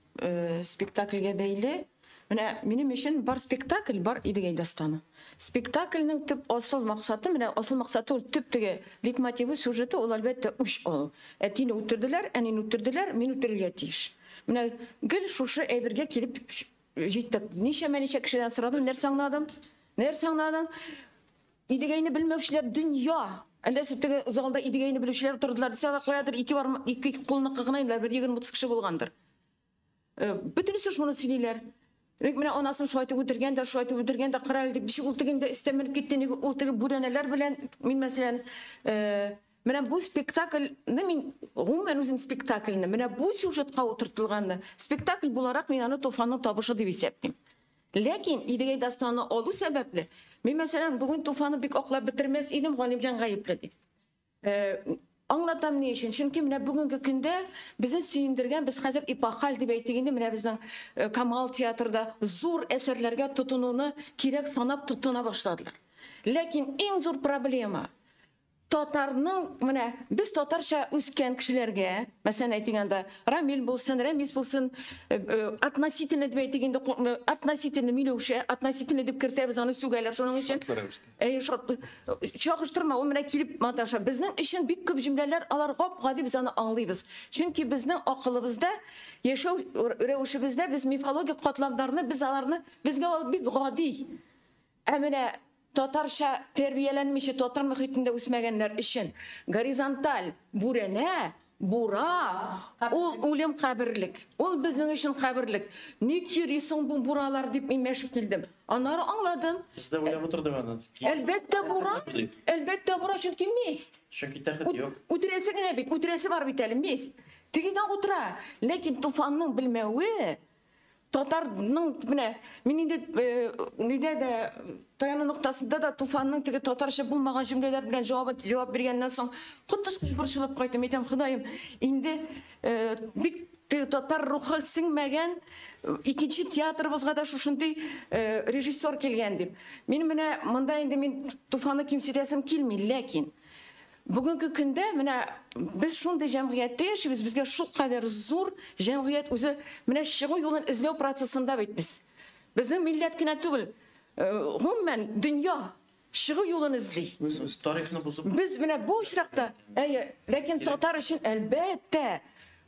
spektaklga beyli. Mana mening uchun bor spektakl, bor Idegay dastoni. Spektaklning tub asl maqsadi, mana asl maqsadi ol tubdagi leitmotivi, syujeti ol albatta uch ol. Atini o'tirdilar, anini o'tirdilar, men o'tirga tish. Mana gil shu ayberga kelib jetdik. Necha kishidan so'radim, narsa angladim. Idegayni bilmovchilar dunyo. Anda sizga zalda Idegayni biluvchilar o'tirdilar desa qo'yadir, ikki qo'lni qig'inaylar, bir 20-30 kishi bo'lgandir. Bütünüsü şunu sililer. Rekmine anasını şu aytı ötürgen de kral dip bir şey ultiginde istemel gittiğini ultigi buraneler bilen min mesela mena bu spektakl ne min rumen uzun spektaklini mena bu süjetqa oturtulgandı. Spektakl bularak men anı Tufanın tabışı deb eseptim. Lekin Idegay dastani olu sebepli. Men mesela bugün Tufanı bek oqlab bitirmez edim, G'animjon g'ayibladı. Anlatam ne için? Çünkü mine bugünkü günde bizi suyundirgen, biz hazır ipakal deb aytganda mine bizning Kamal teatrda zor eserlerge tutununu kirek sanap tutuna başladılar. Lekin en zor problema Tatarның mine biz Tatarcha o'sgan kishilarga, masalan aytganda Ramil bo'lsin, Ramis bo'lsin, относительно deb aytganda относительно Milevsha, относительно deb kiritamiz uni sugaylar shuning uchun. Chaqishtirma, u mine kelib Natasha bizning ishin bek ko'p jumlalar alar g'op-g'adi biz uni anglaymiz. Chunki bizning aqlımizda, yashav rivojimizda biz mifologik qatlamlarni biz alarni bizga bek g'odiy. Amina Tatarcha terbiyelenmişi, Tatar muhitinde o'smaganlar için gorizontal bura, ol o'lim qabirlik. Ol bizning için qabirlik. Ne kirisin bu buralar deb men meşhur keldim. Anları anladım. Bizde o'ylab o'tirdim ana. Elbette bura çünkü mest. Chunki taxit yo'q. O'tirasi gina bek, o'tirasi var bitali mest. Tigidan o'tira. Lekin Tufanning bilmevi Tatarның менде de tayanı noktasında da Tufanның tege Tatarcha bulmagan cümleler bilen cevap bergenden soň kutuşkuş burçulup koydum. Etem Xudayım indi bir Tatar ruhu singmegen ikinci teatrımızga da şuşunday rejissor kelgen dep. Men mine mında indi men Tufanı kimsetesim kelmey, lekin bugünkü günde biz şunday jamiyatda yaşaymiz, bizga şu kadar zor jamiyat o'zi shigu yo'lini izlov prosesida bitmiz. Bizning millatgina tugul, umuman dunyo shigu yo'lini izlaydi. Biz tarixni buzib. Biz bu ishroqda, lekin Tatar uchun albatta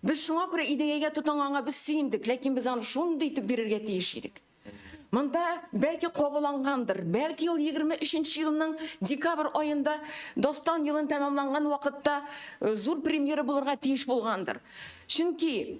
biz shunga ko'ra Idegaga tutanganga biz suyundik, lekin biz ani shunday deb bererga tegish edik. Mında belki qobulangandır. Belki yıl 23. yılının dekabr ayında Dostan yılın tamamlangan vakitte zor premyeri bulurga tiyiş bulgandır. Çünkü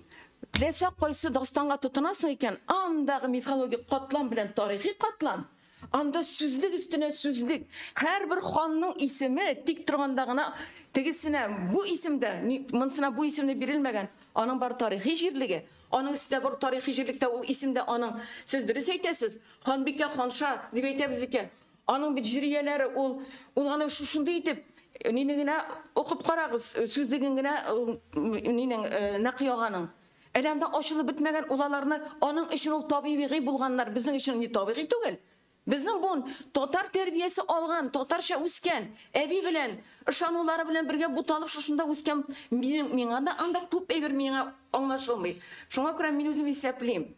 tilese koysa Dostan'a tutunasın iken andağı mifologik katlan bilen tarihi katlan. Anda süzlük üstüne süzlük. Her bir xonning ismi tik turgandagina tegisine bu isimde, mınsına bu isimde birilmegen onun bar tarihi jirligi. Onun üstüne bir tarihi jirlikte ol isimde onun sözdürüs aytasiz. Xonbika, Xonşa deb aytamiz eken. Onun bir jiriyeleri ol şuşunday deb nenigina o'qib qarag'iz, so'zligingina nening naqiyog'aning. Elamda oshilib bitmagan ulalarni onun için ol tabiiy bo'lganlar, bizning için tabiiy tugul. Bizning bu Tatar terbiyesi olgan, Tatarcha o'sgan, abi bilan, ishonuvlari bilan birga bu taliq shunda o'sgan menga da anda to'p bir menga anlaşılmay. Şuna ko'ra men o'zim hesaplayim.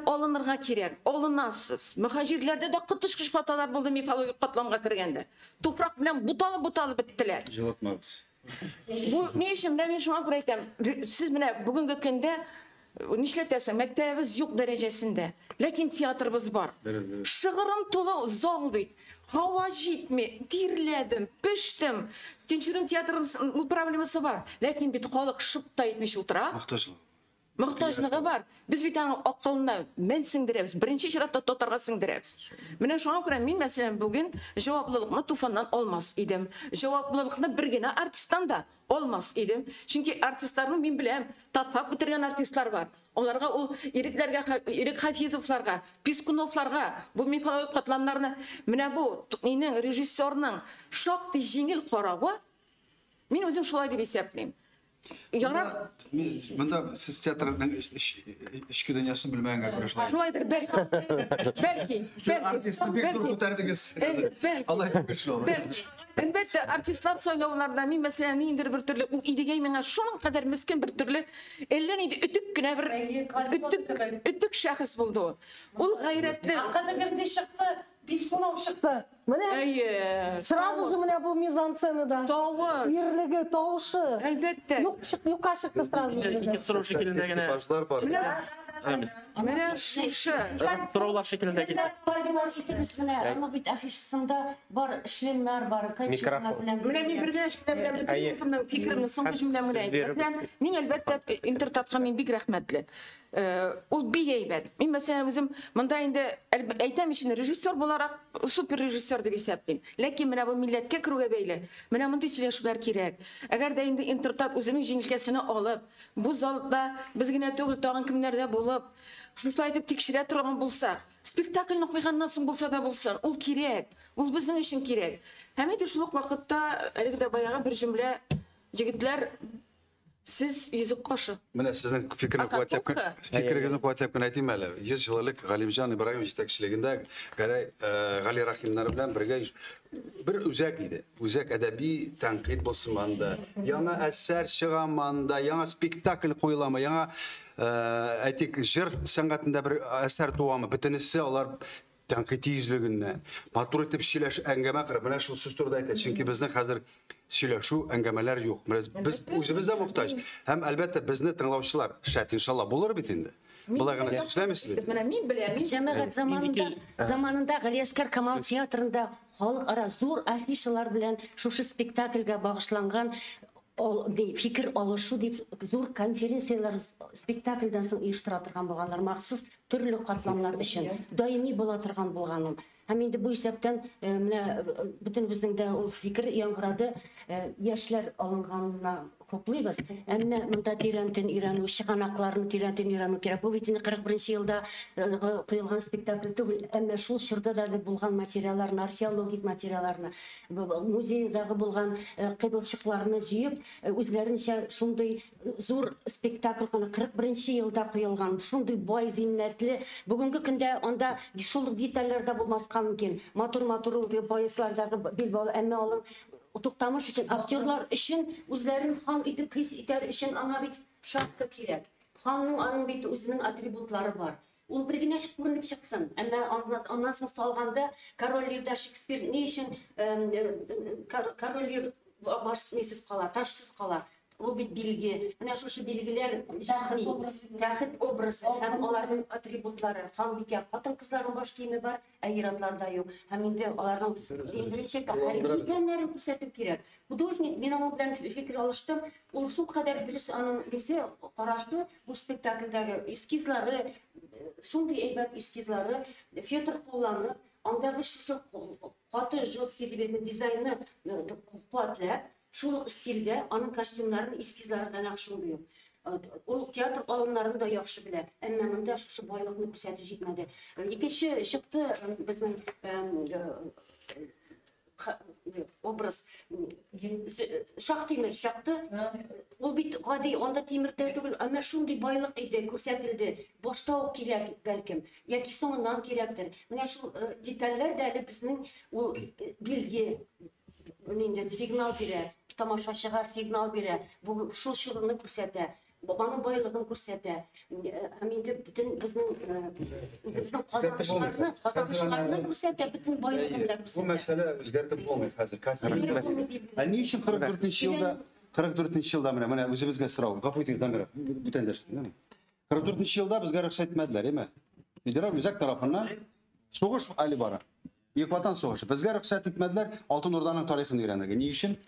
Alınırga kerak, alınasız. Muhacirlerde de qıtışkış xatolar bo'ldi mifologik qatlamga kirganda. Tufraq bilan butalı bittiler. Jilotmag'iz. Bu ne işim? Men şuna ko'ra aytam. Siz bugungi kunda nishlatasiz, maktabimiz yo'q darajasida, lekin teatrimiz bor. Shig'irim to'la zol deydi. Hava jetmi, terladim, pishdim. Tinchurun teatrining problemasi bor, lekin bit qoliq shibta aytmish o'tira. Muhtojlik. Muhtaçlığı var. Biz bir tane akılına men singdiremiz. Birinci şiratda totarga singdiremiz. Mine şuna göre min mesela bugün cevaplılıkını tufandan olmaz idim. Cevaplılıkını birgine artisttan da olmaz idim. Çünkü artistlerin min bilem tatap bitirgen artistler var. Onlarga ol Erik Hafizovlarga, Piskunovlarga, bu mifologi katlamlarını mine bu rejissörünün çok jingil korağı. Min özüm şolay dep eseplayım. Yana Bunda siz teatrın işki dünyasını bilmeyen arkadaşlar. şolaydır belki. Artistlik bir dur kurtardınız. Allah yardımcısı olsun. Elbette artistler söylevlerden min mesela nindir bir türlü idegey mena şunun kadar miskin bir türlü ellerini ütük güne bir ütük şahıs buldu. Ol gayretli. Arkada bir çıktı. Piskunov çıktı. Mine. Sırada mine bu mizanscenada. Doğru. Birligi, tavışı. Elbette. Yok çıktı sırada. İki soru şeklinde gene. Başlar var. Mene şu. Sorular şeklinde gene. Ama bir afişisinde var işlemler var. Mene min bir güneşkine bilen fikrimni sonuç cümlemini aytdım. Min elbette intertatqa min big rahmetli. Ol bir heybet. Min mesela bizim mında indi aytam için rejissör olarak super rejissör dep eseplayım. Lekin mene bu milletke kiruge beyle. Mene mında işleşler kirek. Eğer de indi intertat özünün jingilkesini alıp bu zalda bizgine tögül tağın kimlerde bulup şuşlay dep tekşire turgan bulsak, spektaklni koygandan soň bulsa da bulsun, ol kirek. Ol bizning için kirek. Hem de şuluk vaqtda eligide bayağı bir cümle jigitler siz yüzük qoşu. Mine sizin fikrinizni kuvvetlep aytayım hele. 100 yıllık Galimcan İbrahim yetakçiliginde Gali Rahimler bilen birge bir üzek idi. Üzek edebi tenkit bolsunmanda, yana eser çıgamanda, yana spektakl koyulama, yana aytik jir sanatında bir eser tuamı. Bütünüsü olar tenkiti yüzlüğünden. Matur etip şeyleş engeme kırıp. Mine şu susturda aytı. Çünkü bizden hazır şu engemeler yok. Biz özümüzde muhtaç. Hem elbette bizni tınlavçılar şart inşallah bulur bitinde. Bulagını düşünemezsiniz. Cemaat zamanında Galiaskar Kamal Tiyatrında halkara zor afişalar bilen şu spektaklga bağışlangan fikir alышу deyip zor konferensiyalar spektakldan soň uyuştura turgan bolganlar maqsız türlü katlamlar için daimi bola turgan bolganym. Hem indi bu hesaptan bütün bizning de ol fikir yankırады. Yaşlar alınganına hoplayız. Ama mında tirantin İran'ı, şıqanaqlarını tirantin İran'ı kerek. Bu bitini 41-ci yılda koyulgan spektakl tugul. Ama şul şurda da bulgan materiallarını, arxeologik materiallarını, muzeydagi bulgan qıbılçıqlarını jiyip, özlerinçe şunday zor spektakl 41-ci yılda koyulgan, şunday boy ziynetli. Bugünkü günde onda şulduk detallerde bulmasqa mümkün. Motor boyaslardagi bilbol amma alın Utuktamış için, aktörler için, özlerin han itip kıyız iter için ana bit şapka kirek. Hanın anın bit özünün atributları var. Ol bir güneş görünüp çıksın. Ama ondan sonra salganda Karolir'de Shakespeare ne için Karolir başsız kala, taşsız kala. O bir bilgi. Ana şu bilgiler kahit obrazı. Hem onların atributları, han bit Hatın kızların baş kiyimi var, ayıratlarda yok. Hem indi onlardan birinci hareketlerini gösterip kirek. Hudожник ben onun bilen fikir alıştım. Ol şu kadar dürüst anın bize qaraştı. Bu spektakldagi eskizleri, şunday eybet eskizleri filtr kullanıp, ondagi şu katı jostki dibetini dizaynı quvvatlab, şu stilde onun kostyumlarının eskizlerinden akşılıyor. O tiyatr alanlarını da yaxşı bile. Ama mında şu boylıqni ko'rsatib jetmedi. İkinci çıktı bizning obraz şaq temir şaqtı. Ol bit gadi onda temirde tugul, ama şunday boyliq edi ko'rsatildi. Boshda o kerak balkim. Yoki so'ngidan kerakdir. Mana şu detallar da bizning o bilgi önünde signal bire, tomoshachiga signal bire. Bu şu şurunu ko'rsatadi. Babanın boylığını ko'rsatadi. Endi bütün bizning qozonishlarni ko'rsatadi, bütün boylığını ko'rsatadi. Bu mesele özgertip olmayıp hazır. Ne için 44. yılda mene özümüzge sırav. Gafuytuydan beri bu tendersin değil mi? 44. yılda bizge ruhsat etmediler değil mi? Federal Müzik tarafından soğuş Ali bara. İlk Vatan Soğuşu. Bizge ruhsat etmediler. Altın Orda'nın tarihini öğrenirken. Ne için?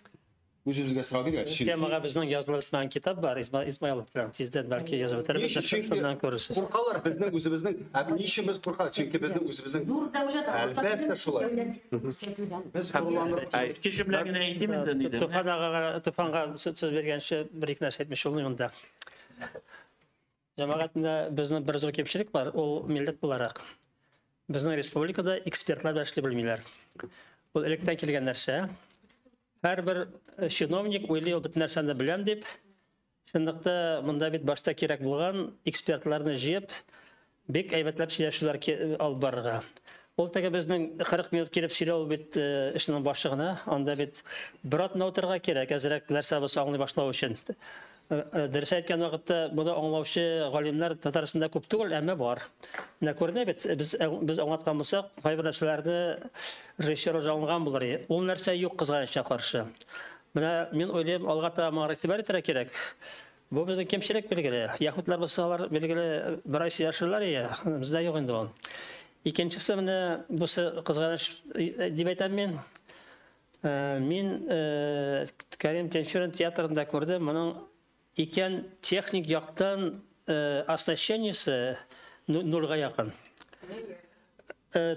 Үзебезгә сорап биргәч. Темага безнең язылып торган китап бар, Исмаилов белән тиздән бәлки язып бетербез, шуннан күрерсез. Куркалар безнең үзебезнең, ни өчен без куркак? Чөнки безнең үзебезнең әлбәттә шулай. Без кулланыр. Кеше белән генә әйтим инде диде. Туфанга сөз бергәнче бер-ике нәрсә әйтмеш ул монда. Җәмәгатендә безнең бер зур кемчелек бар, ул милләт буларак. Безнең республикада экспертлар да эшли белмиләр. Ул электән килгән нәрсә. Һәрбер чиновник уйлый, бит нәрсәне беләм дип, шундыйда монда бит башта кирәк булган экспертларны җыеп, бик әйбәтләп сөйләшүләр алып барырга. Ул теге безнең 40 минут килеп сөйләү бит эшнең башлыгына, анда бит бер атна утырырга кирәк, әзрәк нәрсә булса аңлый башлау өчен. Дөрес әйткән вакытта моны аңлаучы галимнәр Татарстанда күп түгел, әмма бар. Менә күренә бит, без аңлаткан булсак, кайбер нәрсәләрне режиссер җанланган булыр. Ул нәрсә юк кызганычка каршы. Менә мин уйлыйм, алга таман игътибар итәргә кирәк. Бу безнең кемчелек билгеле. Яһудлар булсалар билгеле бер ай яшырлар я, бездә юк инде ул. Икенчесе менә бу кызганыч дип әйтәм мин. Мин Кәрим Тинчурин театрында күрдем, моның икән техник яктан оснащениесе нулга якын.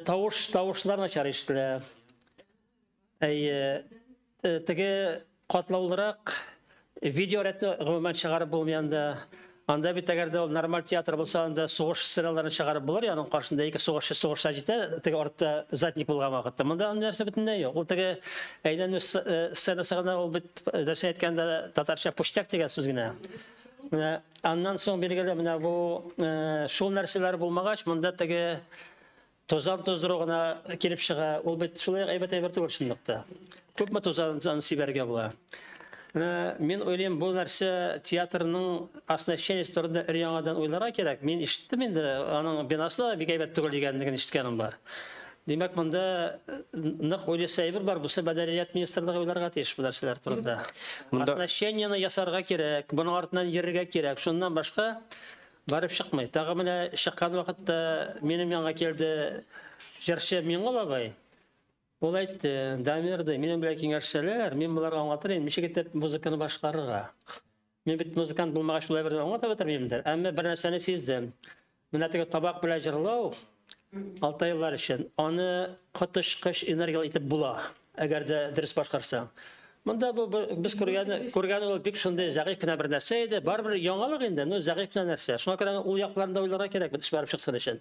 Тавышлар начар ишетелә. Теге катлаулырак видео рәте гомумән чыгарып булмаганда, анда бит әгәрдә ул нормаль театр булса, анда сугыш сценаларын чыгарып булыр, яның каршында ике сугышчы җитә, теге артта затник булган вакытта. Монда нәрсә бөтенләй юк. Ул теге әйдән сценасы гына ул бит дәрс әйткәндә татарча пуштяк дигән сүз генә. Менә аннан соң билгеле менә бу шул нәрсәләр булмагач, монда теге тозан тоздыру гына килеп чыга. Ул бит шулай әйбәт түгел шундыкта. Күпме тозан сибәргә була. Мен ойлайм, бұл нәрсе театрның оснащениесі турында өр-яңадан ойларға керек. Мен ишеттім енді, аның бинасы бик әйбәт түгел дигәнлеген ишеткәнем бар. Демәк, монда нык ойласа әйбер бар, булса Мәдәният министрлыгы ойларга тиеш бу нәрсәләр турында. Оснащениены ясарга кирәк, буның артыннан йөрергә кирәк. Шуннан башка барып чыкмый. Тагы менә чыккан вакытта минем янга килде җырчы Миңгол абай. Ул әйтте, Дамирда, минем белән киңәшсәләр, мин буларга аңлатырмын, ничек итеп музыканы башкарырга. Мин бит музыкант булмагач шулай бер аңлата бетермәймдер. Әмма бер нәрсәне сиздем. Менә теге табак белән җырлау 6 еллар өчен аны кытыш-кыш энергиялы итеп була, әгәр дә дөрес башкарсаң. Монда бу без күргән ул бик шундый зәгыйф кенә бер нәрсә иде, барбер яңалык инде, но зәгыйф кенә нәрсә. Шуңа күрә ул якларында уйларга кирәк, бит барып чыксын өчен.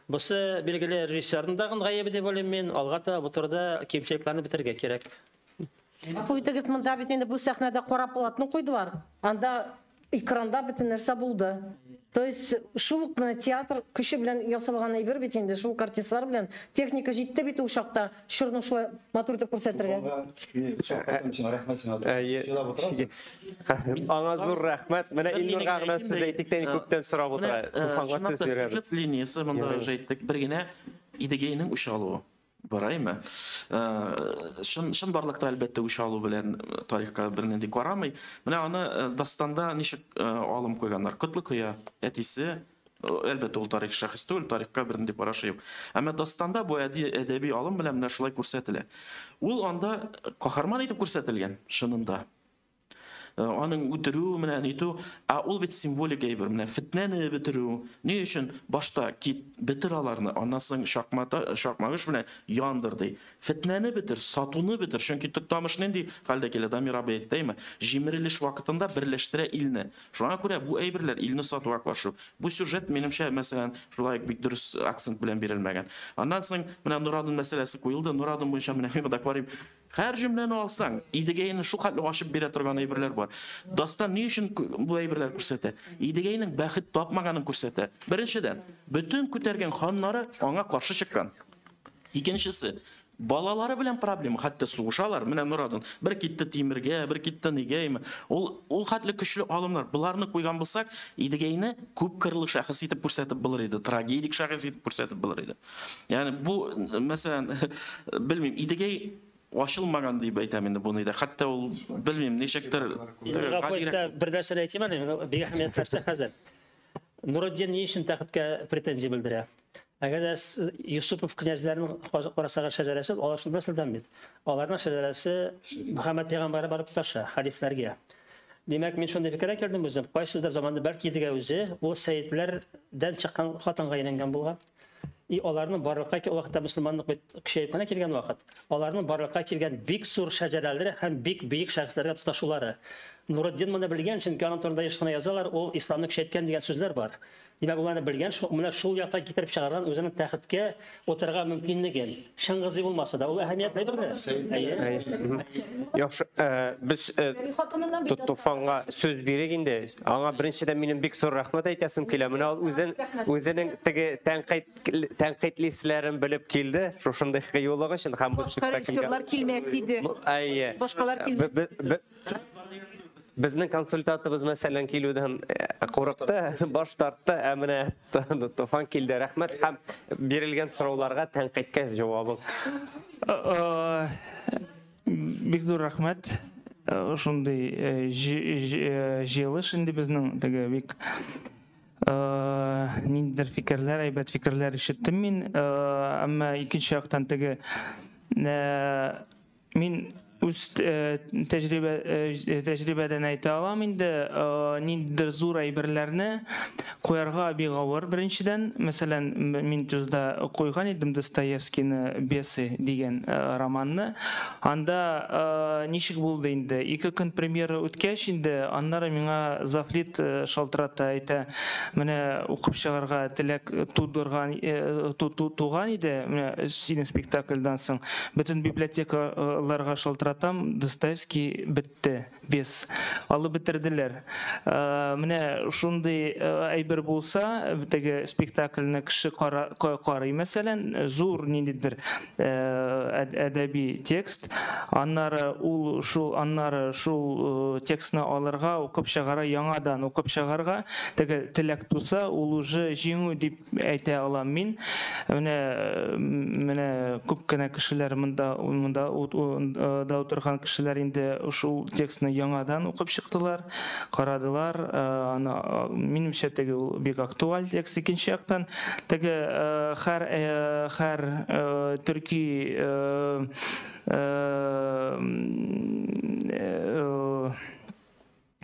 Бусы билгеле режиссерның да гаебе дип уйлыйм мин, алга бу турыда кемчелекләрне бетергә кирәк. Куйдыгыз монда бит инде бу сәхнәдә карап булатны куйдылар. Анда экранда бөтен нәрсә булды. То есть шул театр көче белән ясалган әйбер бит инде, шул артистлар белән техника җитте бит ул чакта. Шурны шулай матур итеп күрсәтергә. Аңа зур рәхмәт. Менә Илнурга гына сүз әйтиктән күптән сорап утыра. Туфанга сүз бирәбез. Линиясы монда әйттек, бер генә идегейнең ушалуы. Бараймы? Шын барлыкта әлбәттә ушалу белән тарихка бернинди карамый. Менә аны дастанда ничек алым куйганнар. Котлыкая әтисе, әлбәттә ул тарих шәхес түгел, тарихка бернинди карашы юк. Әмма дастанда бу әдәби алым белән менә шулай күрсәтелә. Ул анда каһарман итеп күрсәтелгән, шынында. Аның үтерү менән итү, ул бит символик әйбер, менә фитнәне бетерү. Ни өчен башта кит бетер аларны, аннан соң шакмагыш белән яндырды. Фитнәне бетер, сатуны бетер. Чөнки Туктамыш нинди хәлдә килә, Дамир абый әйтәме? Җимерелеш вакытында берләштерә илне. Шуңа күрә бу әйберләр илне сатуга каршы. Бу сюжет минемчә, мәсәлән, шулай бик дөрес акцент белән бирелмәгән. Аннан соң менә Нурадын мәсьәләсе куелды. Нурадын буенча менә мин докладым. Һәр җөмләне алсаң, идегәйне шул хәтле ачып бирә торган әйберләр бар. Дастан ни өчен бу әйберләр күрсәтә? Идегәйнең бәхет тапмаганын күрсәтә. Беренчедән, бөтен күтәргән ханнары аңа каршы чыккан. Икенчесе, балалары белән проблема, хәтта сугышалар. Менә Нурадын бер китте Тимергә, бер китте Нигәйме. Ул хәтле көчле алымнар. Буларны куйган булсак, идегәйне күп кырлы шәхес итеп күрсәтеп булыр иде, трагедик шәхес итеп күрсәтеп булыр иде. Ягъни бу, мәсәлән, белмим, идегәй ачылмаган дип әйтәм инде буны да. Хәтта ул белмим, ничектер бер нәрсә әйтәм, бик әһәмиятле нәрсә хәзер. Нуретдин ни өчен тәхеткә претензия белдерә? Әгәр Юсупов князьләрнең карасагы шәҗәрәсе, алар шунда селтәнмит. Аларның шәҗәрәсе Мөхәммәд пәйгамбәргә барып тоташа, халифләргә. Димәк, мин шундый фикергә килдем үзем. Кайсыдыр заманда бәлки идегә үзе, ул сәйетләрдән чыккан хатынга әйләнгән булган. И аларның барлыкка ки вакытта мөселманлык бит көчәйеп кенә килгән вакыт. Аларның барлыкка килгән бик зур шәҗәрәләре һәм бик бөек шәхесләргә тоташулары. Нуретдин моны белгән, чөнки аның турында еш кына язалар, ул исламны көчәйткән дигән сүзләр бар. Димәк, уларны белгән, менә шул якта китереп чыгарган, үзенең тәхеткә утырырга мөмкинлеген. Шыңгызый булмаса да, ул әһәмиятле бер. Яхшы, без Туфанга сүз бирик инде. Аңа беренчедән минем бик зур рәхмәт әйтәсем килә. Менә ул үзенең теге тәнкыйтьлисләрен белеп килде. Шушындый хыяллык өчен һәм бу Башкалар килмәс иде. Башкалар килмәс. Безнең консультантыбыз мәсәлән килүдән курыкты, баш тартты, ә менә Туфан килде. Рәхмәт һәм бирелгән сорауларга тәнкыйтькә җавабы. Бик зур рәхмәт. Шундый җыелыш инде безнең теге бик ниндидер фикерләр, әйбәт фикерләр ишеттем мин. Әмма икенче яктан теге мин үз тәҗрибәдән әйтә алам инде, ниндидер зур әйберләрне куярга бик авыр беренчедән. Мәсәлән, мин түздә куйган идем Достоевскийны «Бесы» дигән романны. Анда ничек булды инде? 2 көн премьера үткәч инде, аннары миңа Зафлит шалтырата, әйтә, менә укып чыгарга теләк туган иде, менә синең спектакльдан соң. Бөтен библиотекаларга шалтырата. Там Достоевский бетте, без. Алып бетерделәр. Менә шундый әйбер булса, теге спектакльне кеше карый, мәсәлән, зур ниндидер әдәби текст, аннары шул текстны алырга, укып чыгара, яңадан укып чыгарга, теге теләк туса, ул уже җиңү дип әйтә алам мин. Менә күп кенә кешеләр монда утырган кешеләр инде шул текстны яңадан укып чыктылар, карадылар. Минемчә теге ул бик актуаль текст. Икенче яктан теге һәр төрки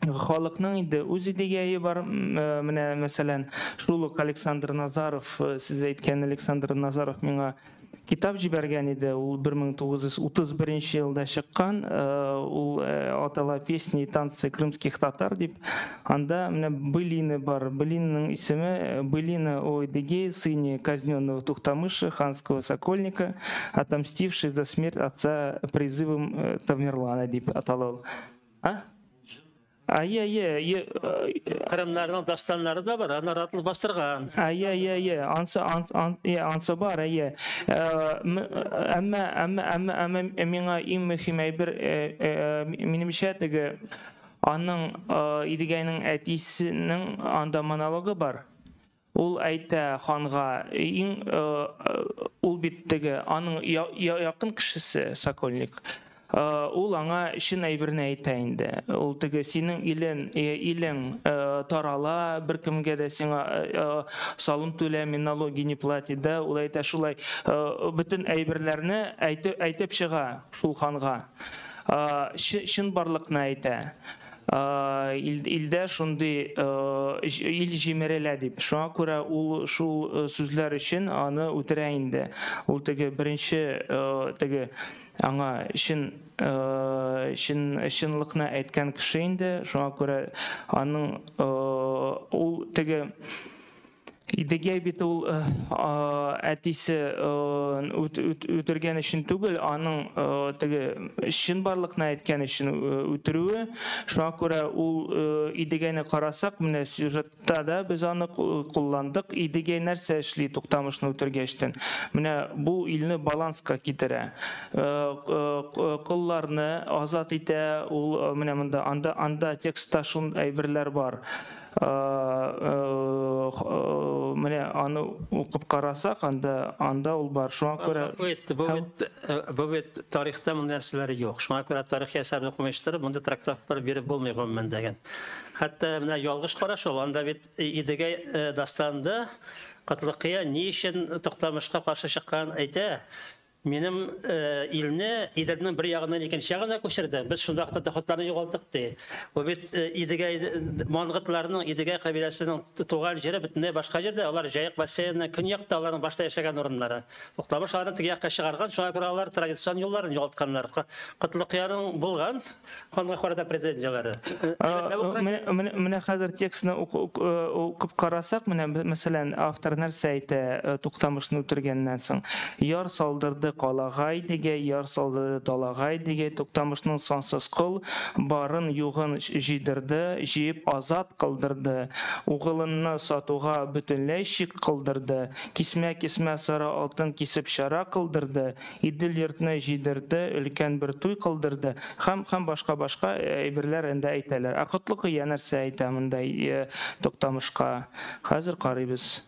халыкның инде үз идеяе бар. Менә мәсәлән, шул ук Александр Назаров, сез әйткән Александр Назаров миңа китап җибәргән иде. Ул 1931 елда чыккан. Ул атала «Песни и танцы крымских татар» дип. Анда менә Былина бар. Былинаның исеме Былина о Эдигее, сыне казненного Тухтамыша, ханского сокольника, отомстивший за смерть отца призывом Тамерлана дип аталау. Кырымнарның дастаннары да бар, аны ратылып бастырган. Ансы бар, Әмма миңа иң мөһим әйбер минемчә теге аның идегәйнең әтисенең анда монологы бар. Ул әйтә ханга, ул бит теге аның якын кешесе Сокольник. Ул аңа шин әйберне әйтә инде. Ул теге синең илең тарала, беркемгә дә сиңа салым түлә, налоги не платит да. Ул әйтә шулай бөтен әйберләрне әйтеп чыга шул ханга. Шин барлыкны әйтә. Илдә шундый ил җимерелә дип. Шуңа күрә ул шул сүзләр өчен аны үтерә инде. Ул теге беренче теге аңа чынлыкны әйткән кеше инде. Шуңа күрә аның ул теге идегәй бит ул әтисе үтергән өчен түгел, аның теге чын барлыкны әйткән өчен үтерүе. Шуңа күрә ул идегәйне карасак, менә сюжетта да без аны кулландык. Идегәй нәрсә эшли Туктамышны үтергәчтен? Менә бу илне баланска китерә. Кулларны азат итә. Ул менә монда анда текстта шундый әйберләр бар. Менә аны укып карасак, анда ул бар. Шуңа күрә бу бит тарихта мондай нәрсәләр юк. Шуңа күрә тарих ясарны укымыштыр, монда трактатлар биреп булмый гомумән дигән. Хәтта менә ялгыш караш ул, анда бит идегәй дастанында Кытлыкия ни өчен Туктамышка каршы чыккан әйтә. Минем илне Идернең бер ягыннан икенче ягына күчерде. Без шунда вакытта доходларны югалтык ди. Бу бит Идегәй Мангытларның Идегәй кабиләсенең туган җире бөтенләй башка җирдә. Алар Җаек бассейнының көньякта аларның башта яшәгән урыннары. Туктамыш аларны теге якка чыгарган, шуңа күрә алар традицион юлларын югалтканнар. Кытлыкияның булган ханга карата претензияләре. Менә хәзер текстны укып карасак, менә мәсәлән автор нәрсә әйтә Туктамышны үтергәннән соң. Яр салдырды калагай диге, яр салдырды талагай диге, Туктамышның сансыз кыл барын югын җидерде, җыеп азат кылдырды. Угылынны сатуга бөтенләй шик кылдырды. Кисмә сары алтын кисеп шара кылдырды. Идел йортны җидерде, өлкән бер туй кылдырды. Һәм башка әйберләр инде әйтәләр. Акытлык нәрсә әйтә монда Туктамышка. Хәзер карыйбыз.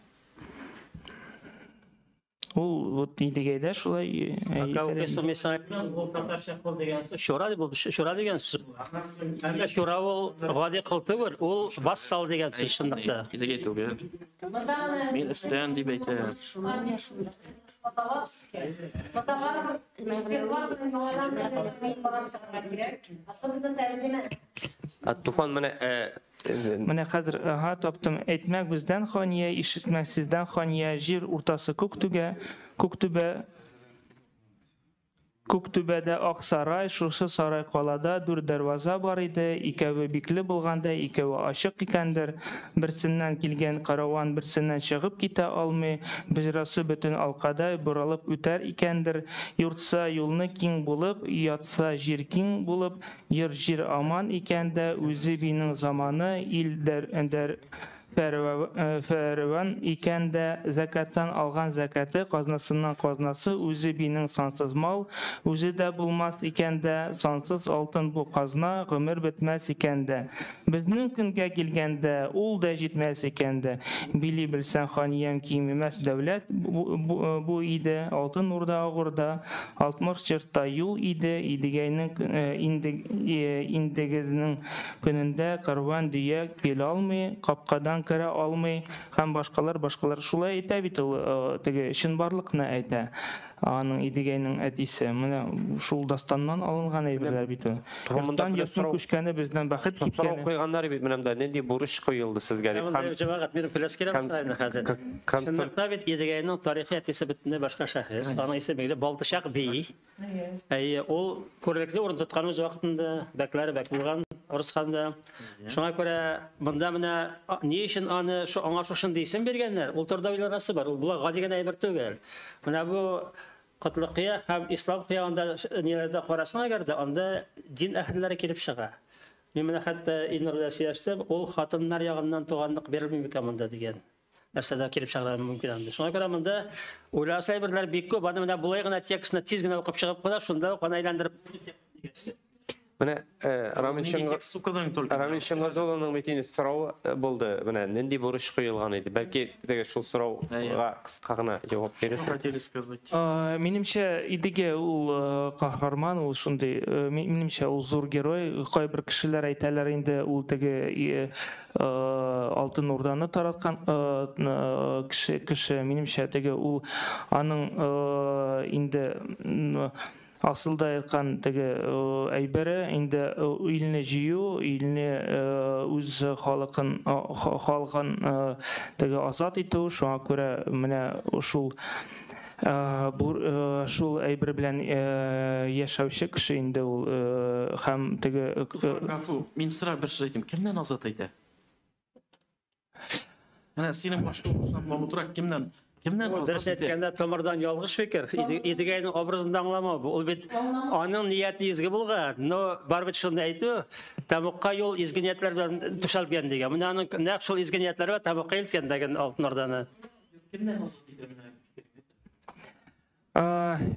Ул вот Идегәйдә шулай Шура дигән сүз. Әмма шура ул гади кыл түгел, ул вассал дигән сүз шундыкта. Идегәй түгел. Мин өстән дип әйтәм. Туфан Менә хәзер таптым әйтмәк бездән хания, ишетмәк сездән хания, җир уртасы Күктүбәдә ак сарай, шушы сарай калада 4 дәрваза бар иде, икәве бикле булганда, икәве ачык икәндер. Берсеннән килгән караван берсеннән чыгып китә алмый, бөҗрасы бөтен алкада буралып үтәр икәндер. Йортса юлны киң булып, ятса җир киң булып, җир аман икәндә, үзе бинең заманы илдәр Фәрван икән дә закаттан алган закаты, казнасыннан казнасы, үзе бинең сансыз мал, үзе дә булмас икән дә, сансыз алтын бу казна, гомер бетмәс икән дә. Безнең көнгә килгәндә ул да җитмәс икән дә. Били белсәң ханиям кимемәс дәүләт бу иде, алтын урда агырда, 60 чырта юл иде, Идегәйнең индегезнең көнендә карван дөяк кил алмый, капкадан керә алмый, һәм башкалар шулай әйтә бит ул теге чынбарлыкны әйтә. Аның Идегәйнең әтисе менә шул дастаннан алынган әйберләр бит ул. Тормыдан ясын күчкәне бездән бәхет киткәне. Куйганнар бит менә монда нинди бурыч куелды сезгә дип. Җәмәгать минем пляскера башлайды хәзер. Шундый бит Идегәйнең тарихи әтисе бөтенләй башка шәхес. Аның исеме Балтычак бей. Ул күрлекле урын тоткан үз вакытында, бәкләре бәк булган. Орысканда. Шуңа күрә монда менә ни өчен аны аңа шушындай исем биргәннәр? Ул турыда уйланасы бар. Ул була гади генә әйбер түгел. Менә бу Кытлыкия һәм ислам кыягында ниләрдә карасаң әгәр дә анда дин әһелләре килеп чыга. Мин менә хәтта Илнурда сөйләштем, ул хатыннар ягыннан туганлык бирелми микән монда дигән. Нәрсәдә килеп чыгара мөмкин инде. Шуңа күрә монда уйласа әйберләр бик күп. Аны менә булай гына текстны тиз генә укып чыгып кына, шунда ук аны әйләндереп Менә Рамил Шәмгазулланың битен сорау булды. Менә нинди бурыч куелган иде? Бәлки теге шул сорауга кыска гына җавап бирерсез. Минемчә Идегәй ул каһарман, ул шундый, минемчә ул зур герой. Кайбер кешеләр әйтәләр инде ул теге Алтын Урданы тараткан кеше. Минемчә теге ул аның инде Асылда айткан теге әйбере инде илне җыю, илне үз халкын теге азат итү, шуңа күрә менә шул әйбер белән яшәүче кеше инде ул һәм теге Мин сыра бер сүз әйтим, кемнән азат итә? Менә синең башта Мамутрак кемнән Дөрес әйткәндә тамырдан ялгыш фикер. Идегәйнең образын аңламау. Ул бит аның нияте изге булган. Но бар бит шуны әйтү, тамукка юл изге ниятләр белән төшәлгән дигән. Менә аның нәкъ шул изге ниятләре белән тамукка илткән дигән Алтын Урданы. Кемнән азат итә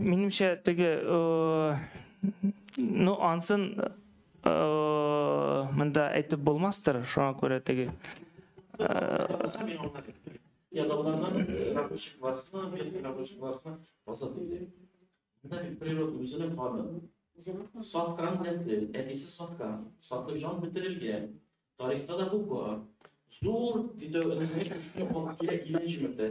Минемчә теге ансын монда әйтеп булмастыр, шуңа күрә теге Ядалардан рабочий классына, рабочий классына азат итә. Монда природа үзенең ханы. Саткан нәсле, әтисе саткан. Сатлык җан бетерелгән. Тарихта да бу бар. Zor dedi ne ilenjimde.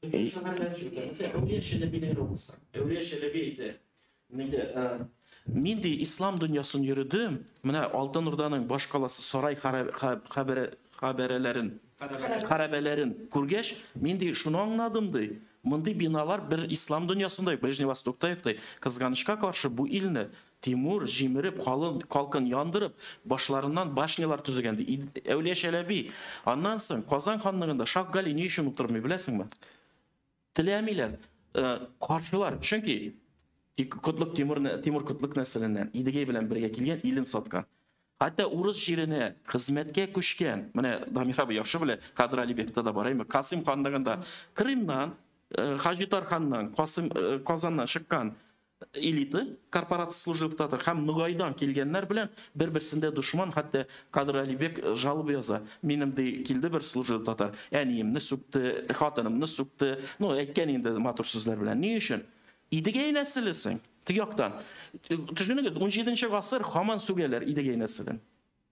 Mesela Evliya Çelebi'nin olmasa. Evliya Çelebi'ydi. Мен де ислам дүниясын йөрүдүм. Менә Алтын Урданың баш каласы сарай харабелерин күргәч, мен де шуны аңладым ди. Мондый биналар бер ислам дөньясында, Ближневостокта юктай. Кызганычка каршы бу илне Тимур җимереп, калкын яндырып, башларыннан башнялар төзегән ди. Әүлия Чәләби. Аннан соң Казан ханлыгында Шакгали ни өчен утырмый беләсеңме? Теләмиләр, каршылар. Чөнки Тимур Кутлык нәселеннән Идегәй белән бергә килгән, илен саткан. Хәтта урыс җиренә хезмәткә күчкән. Менә Дамир абый яхшы белә, Кадыр Алибекта да бараймы? Касым ханлыгында Крымнан, Хаҗитар ханнан, Казаннан чыккан элита корпорация службалары һәм Нугайдан килгәннәр белән бер-берсендә душман, хәтта Кадыр Алибек жалоб яза. Минем дә килде бер службалы татар. Әниемне сүкте, хатынымны сүкте. Ну, әйткән инде матур сүзләр белән. Ни өчен? Идегәй нәселесең. Тияктан. Төшенегез, 17нче гасыр һаман сүгәләр Идегәй нәселен.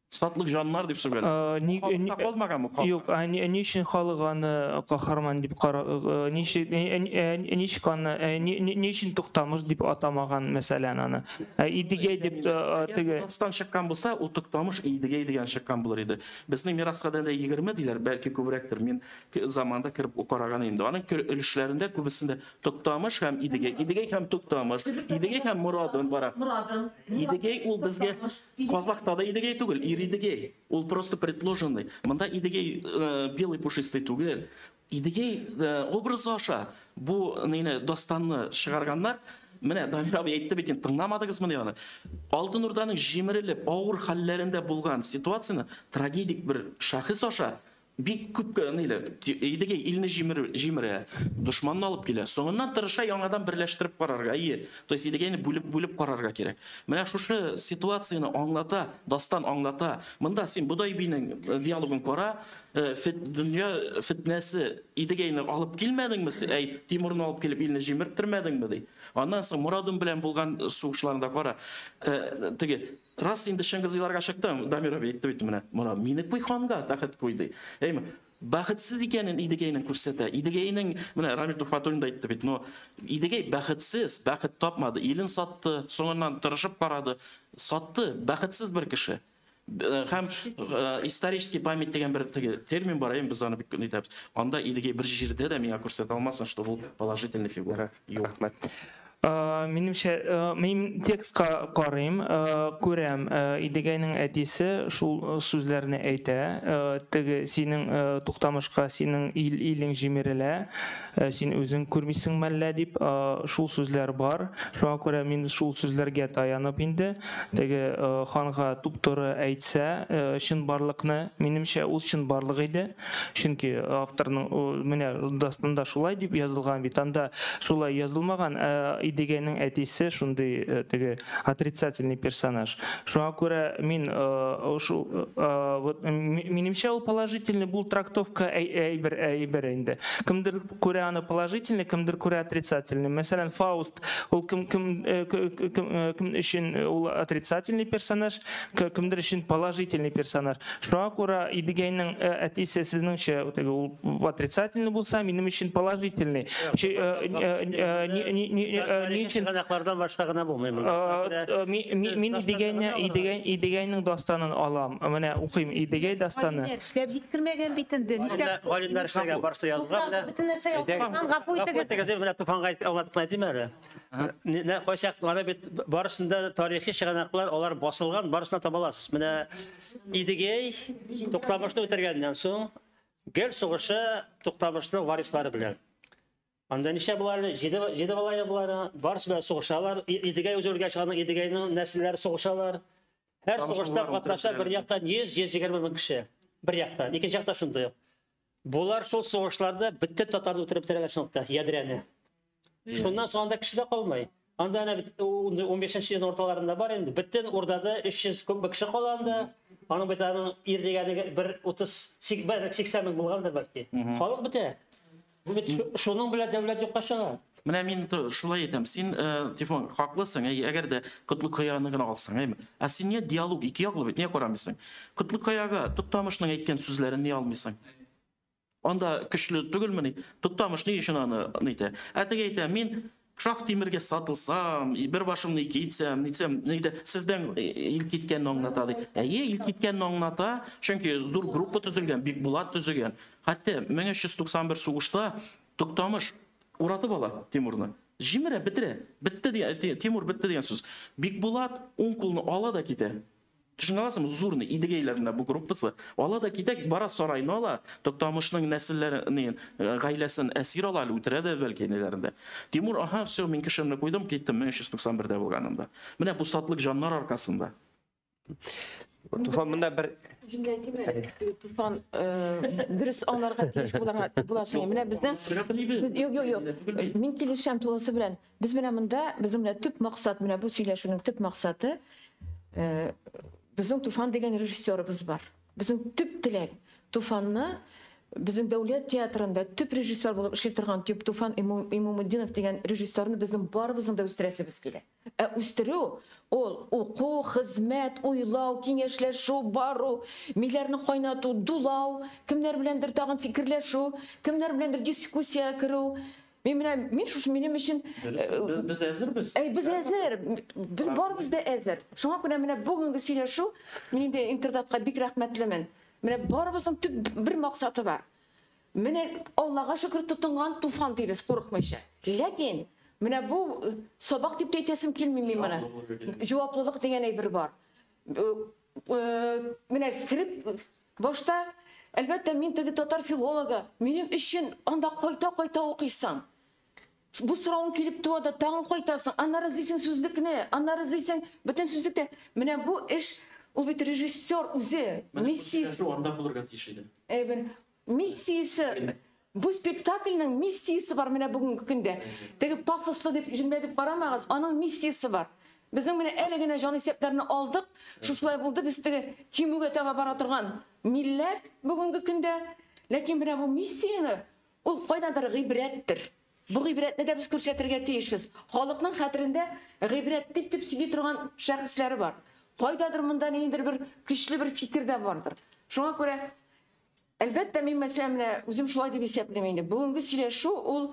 Сатлык жаннар дип сүгәләр. Юк, ни өчен халык аны каһарман дип ни өчен Туктамыш дип атамаган мәсәлән аны. Идегәй дип Дастан чыккан булса, ул Туктамыш Идегәй дигән чыккан булыр иде. Безнең мираска да 20 диләр, бәлки күбрәктер. Мин заманда кирип караган инде. Аның өлешләрендә күбесендә Туктамыш һәм Идегәй, Идегәй һәм Туктамыш, Идегәй һәм Мурадын бара. Идегәй ул безгә Казакта да Идегәй түгел, Идегәй. Ул просто предложенный. Монда Идегәй белый пушистый түгел. Идегәй образы аша бу нене Дастанны чыгарганнар. Менә Дамир абый әйтте бит, тыңламадыгызмы аны? Алтын Урданың җимерелеп, авыр хәлләрендә булган ситуацияны трагедик бер шәхес аша бик күп неле Идегәй илне җимерә, душманны алып килә. Соңыннан тырыша яңадан берләштереп карарга. То есть Идегәйне бүлеп карарга кирәк. Менә шушы ситуацияны аңлата, Дастан аңлата. Монда син Бодай бинең диалогын кара, дөнья фитнәсе Идегәйне алып килмәдеңме? Әй, Тимурны алып килеп илне җимертермәдеңме ди. Аннан соң Мурадым белән булган сугышларында кара. Теге раз инде Шыңгызиларга чыктым, Дамир абый әйтте бит менә. Мурад мине куй ханга тәхет куйды. Әйме, бәхетсез икәнен Идегәйнең күрсәтә. Идегәйнең менә Рамил Тухватуллин да әйтте бит, но Идегәй бәхетсез, бәхет тапмады, илен сатты, соңыннан тырышып карады, сатты, бәхетсез бер кеше. Һәм исторический память дигән бер термин бар, без аны бик әйтәбез. Анда Идегәй бер җирдә дә миңа күрсәтә алмасын, что ул положительный фигура. Юк. Минемчә, мин текстка карыйм, күрәм, Идегәйнең әтисе шул сүзләрне әйтә. Теге синең Туктамышка синең илең җимерелә, син үзең күрмисең мәллә дип шул сүзләр бар. Шуңа күрә мин шул сүзләргә таянып инде. Теге ханга туп-туры әйтсә, чынбарлыкны, минемчә ул чынбарлык иде. Чөнки авторның менә Дастанда шулай дип язылган бит. Анда шулай язылмаган. Идегәйнең әтисе шундый теге отрицательный персонаж. Шуңа күрә мин минемчә ул положительный бул трактовка әйбер инде. Кемдер күрә аны положительный, кемдер күрә отрицательный. Мәсәлән, Фауст ул кем өчен ул отрицательный персонаж, кемдер өчен положительный персонаж. Шуңа күрә Идегәйнең әтисе сезнеңчә теге ул отрицательный булса, минем өчен положительный. Чынганаклардан башка гына булмыймы? Мин Идегәйнең Дастанын алам. Менә укыйм Идегәй Дастаны. Биткермәгән бит инде. Галимнәр эшләгән барсы язылган. Бөтен нәрсә язылган, гафу итегез. Менә Туфанга аңлатып әйтим әле. Нә кайчак аны бит барысында тарихи чыганаклар алар басылган, барысына таба аласыз. Менә Идегәй Туктамышны үтергәннән соң гел сугышы Туктамышның варислары белән. Анда ничә булар? 7 балай булар. Барысы белән сугышалар. Идегәй үзләргә чыган Идегәйнең нәселләре сугышалар. Һәр сугышта катнаша бер яктан 100-120 мең кеше. Бер яктан, икенче якта шундый. Булар шул сугышларда битте татарны үтереп торган шунда, ядрәне. Шуннан соң анда кеше дә калмый. Анда әнә 15нче ел орталарында бар инде. Биттен урдада 300 күп кеше калганда, аның битаның ир дигәне 130-80 мең булгандыр бәлки. Халык битә. Шуның белән дәүләт юкка чыга. Менә мин шулай әйтәм, син Тифон хаклысың, әгәр дә Котлыкаяны гына алсаң, әйме. Ә син не диалог ике яклы бит, не карамыйсың? Котлыкаяга Туктамышның әйткән сүзләрен не алмыйсың? Анда көчле түгелмени? Туктамыш ни өчен аны әйтә? Әтеге әйтә, мин Шах Тимирге сатылсам, бер башымны ике итсәм, сездән ил киткәнне аңлата ди. Ил киткәнне аңлата, чөнки зур группа төзелгән, Бикбулат төзегән. Хәтта 1391 сугышта Туктамыш уратып ала Тимурны. Җимерә, бетерә. Битте дигән, Тимур битте дигән сүз. Бикбулат уң кулны ала да китә. Düşünə alsam, Zurni idegeylərində bu qrupası. Ola da gidək, bara sarayını ala, Toktамышның нәсілlərinin ғайләсін əsir ala, үтірәді бәлки неlərində. Timur, aha, все, мен кішімні қойдым, кеттім, 1391-də болғанымda. Менә bu satlıq жаннар арқасында. Tufan, bunda bir... Tufan, dürüst onlarga teş bulasın. Менә біздің... Yok. Min kilişəm tulası bilən. Biz bizimlə tüp maqsat, bu söyləşünün tüp maqsatı bizim Tufan degen rejissörümüz var. Bizim tüp dilek. Tufan'ı bizim devlet tiyatrında tüp rejissör bulup işe turgan Tufan İmamuddinov degen rejissörünü bizim barımızın da üstüresimiz kele. Üstürü ol oku, hizmet, uylav, kengeşleşu, baru, millerini kaynatu, dulav, kimler bilendir tağın fikirleşu, kimler bilendir diskusiya kırı. Benim için biz hazırız. Biz hazır. Biz barımız da hazır. Şuna göre bugünkü söyleşi benim de internet'e bir rahmetlimin. Barımızın bir maksadı var. Allah'a şükür tutungan Tufan diyoruz korkmayışa. Lakin bu sabah tipte etesim kelmeyeyim bana. Cevaplılık diyen bir var. Kirip başta elbette men tegi Tatar filologa benim için anda koyta okuysam. Bu sırağın kelip tuada tağın koytasın. Anlar izleysin sözlük ne? Anlar izleysin bütün sözlükte. Bu iş o bir rejissör özü. Missiyası. Şu anda bulurga tişiydi. Missiyası. Bu spektaklinin missiyası var bugünkü günde. Tegi pafoslu deyip cümle edip karamağız. Onun missiyası var. Bizim elegine can hesaplarını aldık. Şuşlay buldu. Biz tegi kimüge tava baratırgan millet bugünkü günde. Lakin bu missiyonu o koydadır gibrettir. Bu gibretini de biz kürsətirge teyişmiz. Halkның xətrində gibret tip süydü turgan şəxsləri var. Koydadır bundan iyidir bir güçlü bir fikir de vardır. Şuna göre elbette men mesela özüm şulay dep hesaplaymayın. Bugünkü söyleşi ol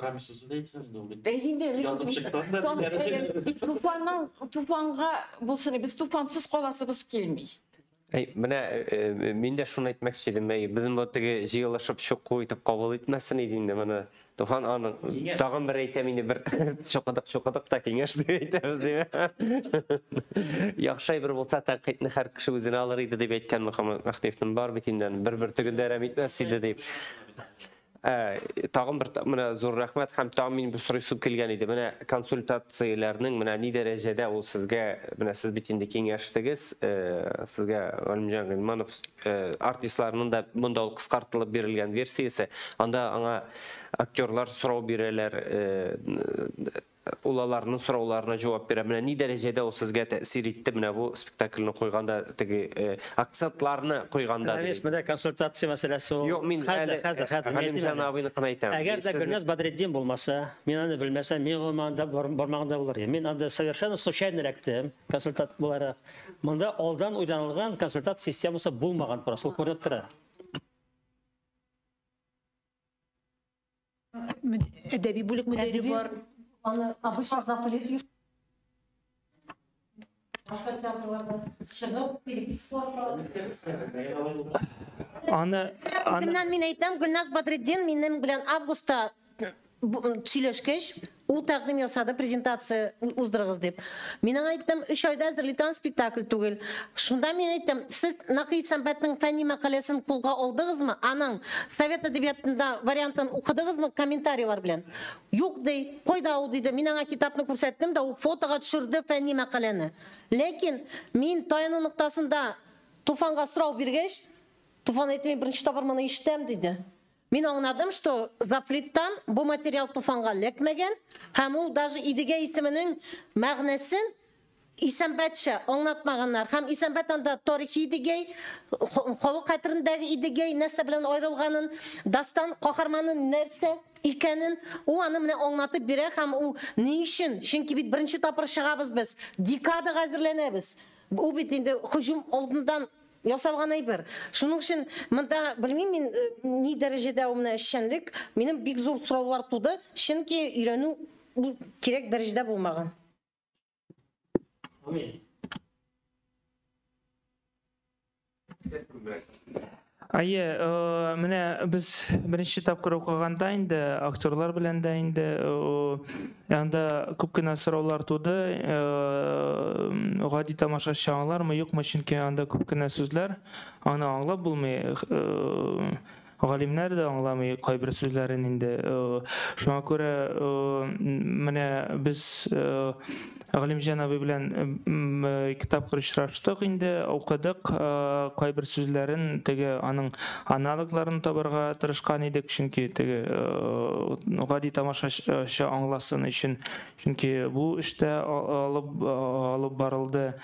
Ramizsiz'de etseniz de olur. Tufanğa bulsun, biz tufansız qolasımız kelmey. Men de şunu aytmak istedim. Bizim o'tigi jiyalashib shu qo'yib qabul etmasin edindi. Mana Tufan аны tag'in bir aytamini bir cho'qadiq da kengash deb aytamiz deymi? Yaxshi bir bo'lsa tanqidni har kishi o'zini olar edi deb aytgan Muhammad Maxtiyevning bor bitindan bir tugundan ham etmas edi deb. Tag'in bir mana zo'r rahmat ham ta'min bu so'rayib kelgan edi. Mana konsultatsiyalarning mana ne darajada u sizga mana siz bitinda kengashdingiz, sizga Olimjon G'ilmanov artistlarning da bunda qisqartirib berilgan versiyasi, anda anga aktyorlar so'rov beralar, ulalarning so'rovlarına javob beradi. Mana ne darajada u sizga ta'sir etdi mana bu spektaklni qo'yganda, tegi aksentlarni qo'yganda. Mana konsultatsiya masalasi o. Yo'q, men Halimjon abini qana aytaman. Agar da Gulnaz Badreddin bo'lmasa, men uni bilmasam, men o'manda bormaganda bo'lar. Men anda совершенно случайно rakdim. Konsultat bo'lar. Bunda oldin o'ylanilgan konsultat sistemasi bo'lmagan, просто ko'rinib turadi. Edebi bo'lik müdiri var. Onu обычно запылет. Başka tiyatrolarda çıkıp переписку мен айтам, Гүлназ Бадреддин менің білен августа сөйлескеш, ол тақдим жасады, презентация уздырғыз деп. Менің айттым, 3 айда әзірлетен спектакль түгел. Шында мен айттым, сіз Нақи Самбаттың фәнни мақаласын қолға алдыңыз ма? Аның Совет әдебиетінде вариантын оқыдыңыз ма? Комментарий бар білен. Yok dey, қойда ол дейді. Мен аңа китапны көрсеттім да, ол фотоға түшірді фәнни мақаланы. Лекин, мен тайының нұқтасында Туфанға сұрау бергеш, Туфан айтты, мен бірінші табарманы іштем дейді. Мен аңладым, что заплиттан бұл материал Туфанға лекмеген, һәм ол даже идеге исемінің мәғнесін Исәмбәтші аңлатмағанlar. Һәм Исәмбәт анда тарихи идегей, халық хәтерендәге идегей нәрсә белән айрылганын, дастан каһарманын нәрсә икәнен, у аны менә аңлатып бирә һәм у ни өчен? Чөнки бит беренче тапкыр чыгабыз без, декадага әзерләнәбез. У бит инде һөҗүм алдындан ясалган әйбер. Шуның өчен монда белмим мин ни дәрәҗәдә ул менә эшчәнлек минем бик зур сораулар туды, чөнки өйрәнү кирәк дәрәҗәдә булмаган. Айе, менә без беренче тапкыр укыганда инде актерлар белән дә инде анда күп кенә сораулар туды. Гади тамашачы аңлармы, юкмы, чөнки анда күп кенә сүзләр, аны аңлап булмый. Галимнәр дә аңламый кайбер сүзләрен инде. Шуңа күрә менә без Галимҗан абый белән китап очраштык инде, укыдык, кайбер сүзләрен, теге аның аналогларын табарга тырышкан идек, чөнки теге гади тамашачы аңласын өчен, чөнки бу эштә алып барылды.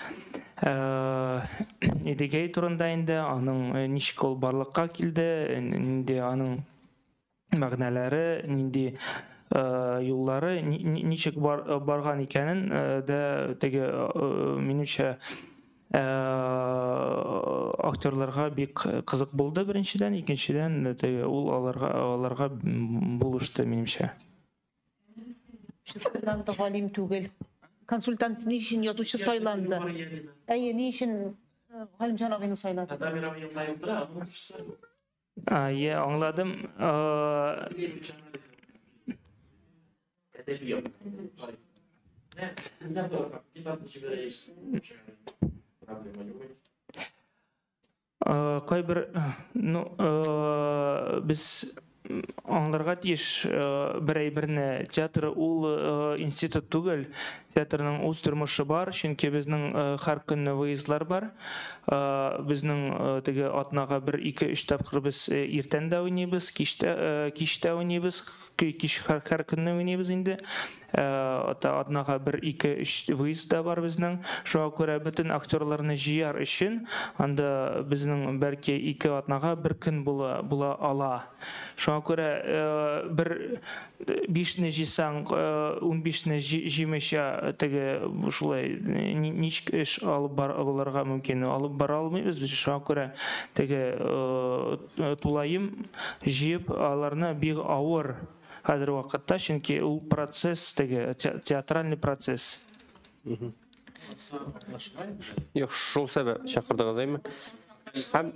Идегей турында инде аның ничек ул барлыкка килде, инде аның мәгънәләре, инде юллары ничек барган икәнен дә теге минемчә актерларга бик кызык булды беренчедән, икенчедән теге ул аларга булышты минемчә. Сайланды галим түгел. Консультант ни өчен язучы сайланды? Әйе, ни өчен Галимҗан абыйны сайлады? Әйе, аңладым. Кайбер, без аңларга тиеш бер әйберне, театр ул институт түгел, театрның үз тормышы бар, чөнки безнең һәр көнне выездлар бар. Безнең теге атнага 1-2-3 тапкыр без иртән дә уйныйбыз, кичтә уйныйбыз, кич һәр көнне уйныйбыз инде. Атнага 1-2-3 выезд да бар безнең. Шуңа күрә бөтен актерларны җыяр өчен анда безнең бәлки 2 атнага 1 көн була ала. Шуңа күрә бер 5-не җыйсаң, 15-не җыймыйча теге шулай ничек эш алып барырга мөмкин, алып бара алмыйбыз. Шуңа күрә теге тулайым җыеп аларны бик авыр хәзер вакытта, чөнки ул процесс, теге театральный процесс. Юк, шул сәбәп чакырдыгыз әйме? Һәм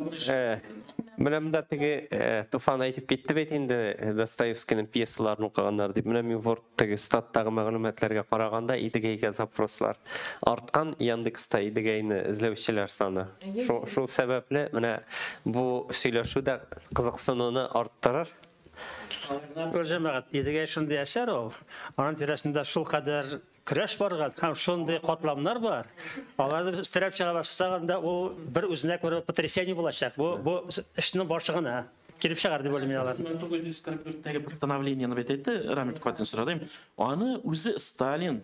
менә монда теге Туфан әйтеп китте бит инде, Достоевскийның пьесаларын укыганнар дип. Менә мин теге статтагы мәгълүматларга караганда идегейгә запрослар арткан, Яндекста идегейне эзләүчеләр саны. Шул сәбәпле менә бу сөйләшүдә кызыксынуны арттырыр. Җәмәгать идегәй шундый әсәр ул. Аның тирәсендә шул кадәр көрәш барган һәм шундый катламнар бар. Аларны истерәп чыга башлаганда ул бер үзенә күрә потрясение булачак. Бу эшнең башыгына килеп чыгар дип уйлыйм алар. 1944-тәге постановлениене бит әйтте, Рамил Кватин сорадым. Аны үзе Сталин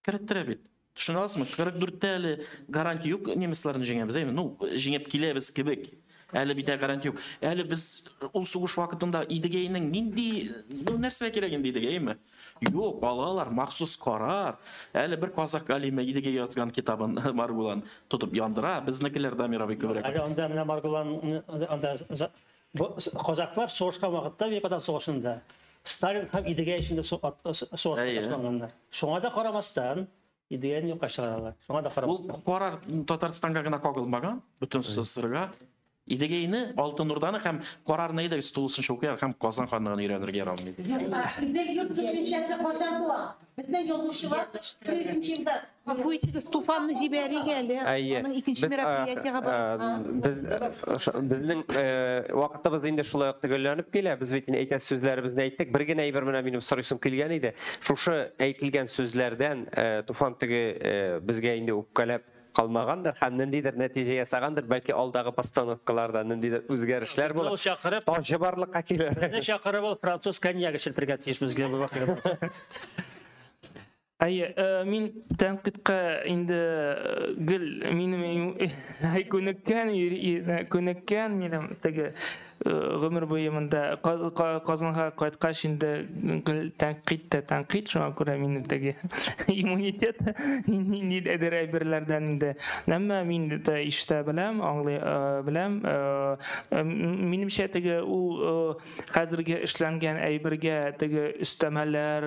керттерә бит. Төшенә аласызмы? 44-тә әле гарантия юк, немецларны җиңәбез, әйме? Ну, җиңеп киләбез кебек. Әле бит гарантия юк. Әле без ул сугыш вакытында идегейнең нинди нәрсә кирәк инде идегейме? Юк, алалар махсус карар. Әле бер казак галиме идегей язган китабын Маргулан тотып яндыра. Безнекеләр Дамир абый күбрәк. Әле анда менә Маргулан анда казаклар сугышка вакытта бик адам сугышында. Сталин һәм идегей өчен сугышка башлаганнар. Шуңа да карамастан идегейне юкка чыгаралар. Шуңа да карамастан. Ул карар Татарстанга гына кагылмаган, бөтен СССРга. Идегейне Алтын Урданы һәм карарны идеге стулысын шукыр һәм Казан ханлыгын өйрәнергә ярамый. Безнең язучылар 3 елда Туфанны җибәргән әле. Аның икенче мероприятиягә бара. Безнең вакытыбыз инде шулай ук төгәлләнеп килә. Без бит әйтә сүзләребезне әйттек. Бер генә әйбер менә минем сорыйсым килгән иде. Шушы әйтелгән сүзләрдән Туфан теге безгә инде үпкәләп калмагандыр һәм ниндидер нәтиҗә ясагандыр, бәлки алдагы постановкаларда ниндидер үзгәрешләр булыр. Таңчы барлыкка килер. Безне чакырып ул француз коньяк эчертергә тиеш безгә бу вакытта. Әйе, мин тәнкыйтькә инде гел минем күнеккән минем теге гомер буе монда Казанга кайткач инде тәнкыйть шуңа күрә минем теге иммунитет нинди әдер әйберләрдән инде. Әмма мин дә иштә беләм, аңлый беләм. Минемчә теге ул хәзерге эшләнгән әйбергә теге өстәмәләр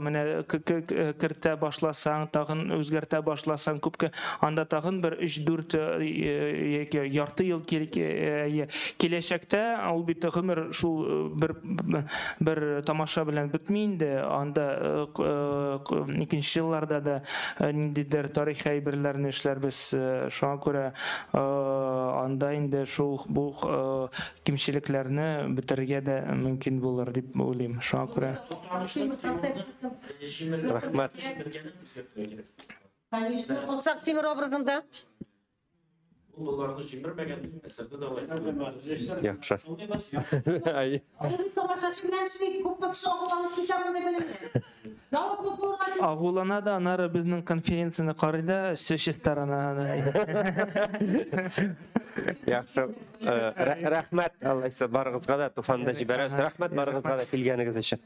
менә кертә башласаң, тагын үзгәртә башласаң күпкә анда тагын бер 3-4 яки ярты ел киләчәктә ул бит гомер шул бер тамаша белән бетми инде. Анда икенче елларда да ниндидер тарихи әйберләрне эшләрбез. Шуңа күрә анда инде шул бу кимчелекләрне бетерергә дә мөмкин булыр дип уйлыйм. Шуңа күрә Рәхмәт. Олсак Тимир образында. Булгарны җимермәгән әсәрдә дә алай. Яхшы. Ай. Тамашашы белән эшли, күп кеше агуланып китәме белмәм. агулана да анары безнең конференцияны карый да сөйләшә тарана. Яхшы. Рәхмәт Алла барыгызга да Туфанда җибәрәбез. Рәхмәт барыгызга да килгәнегез өчен.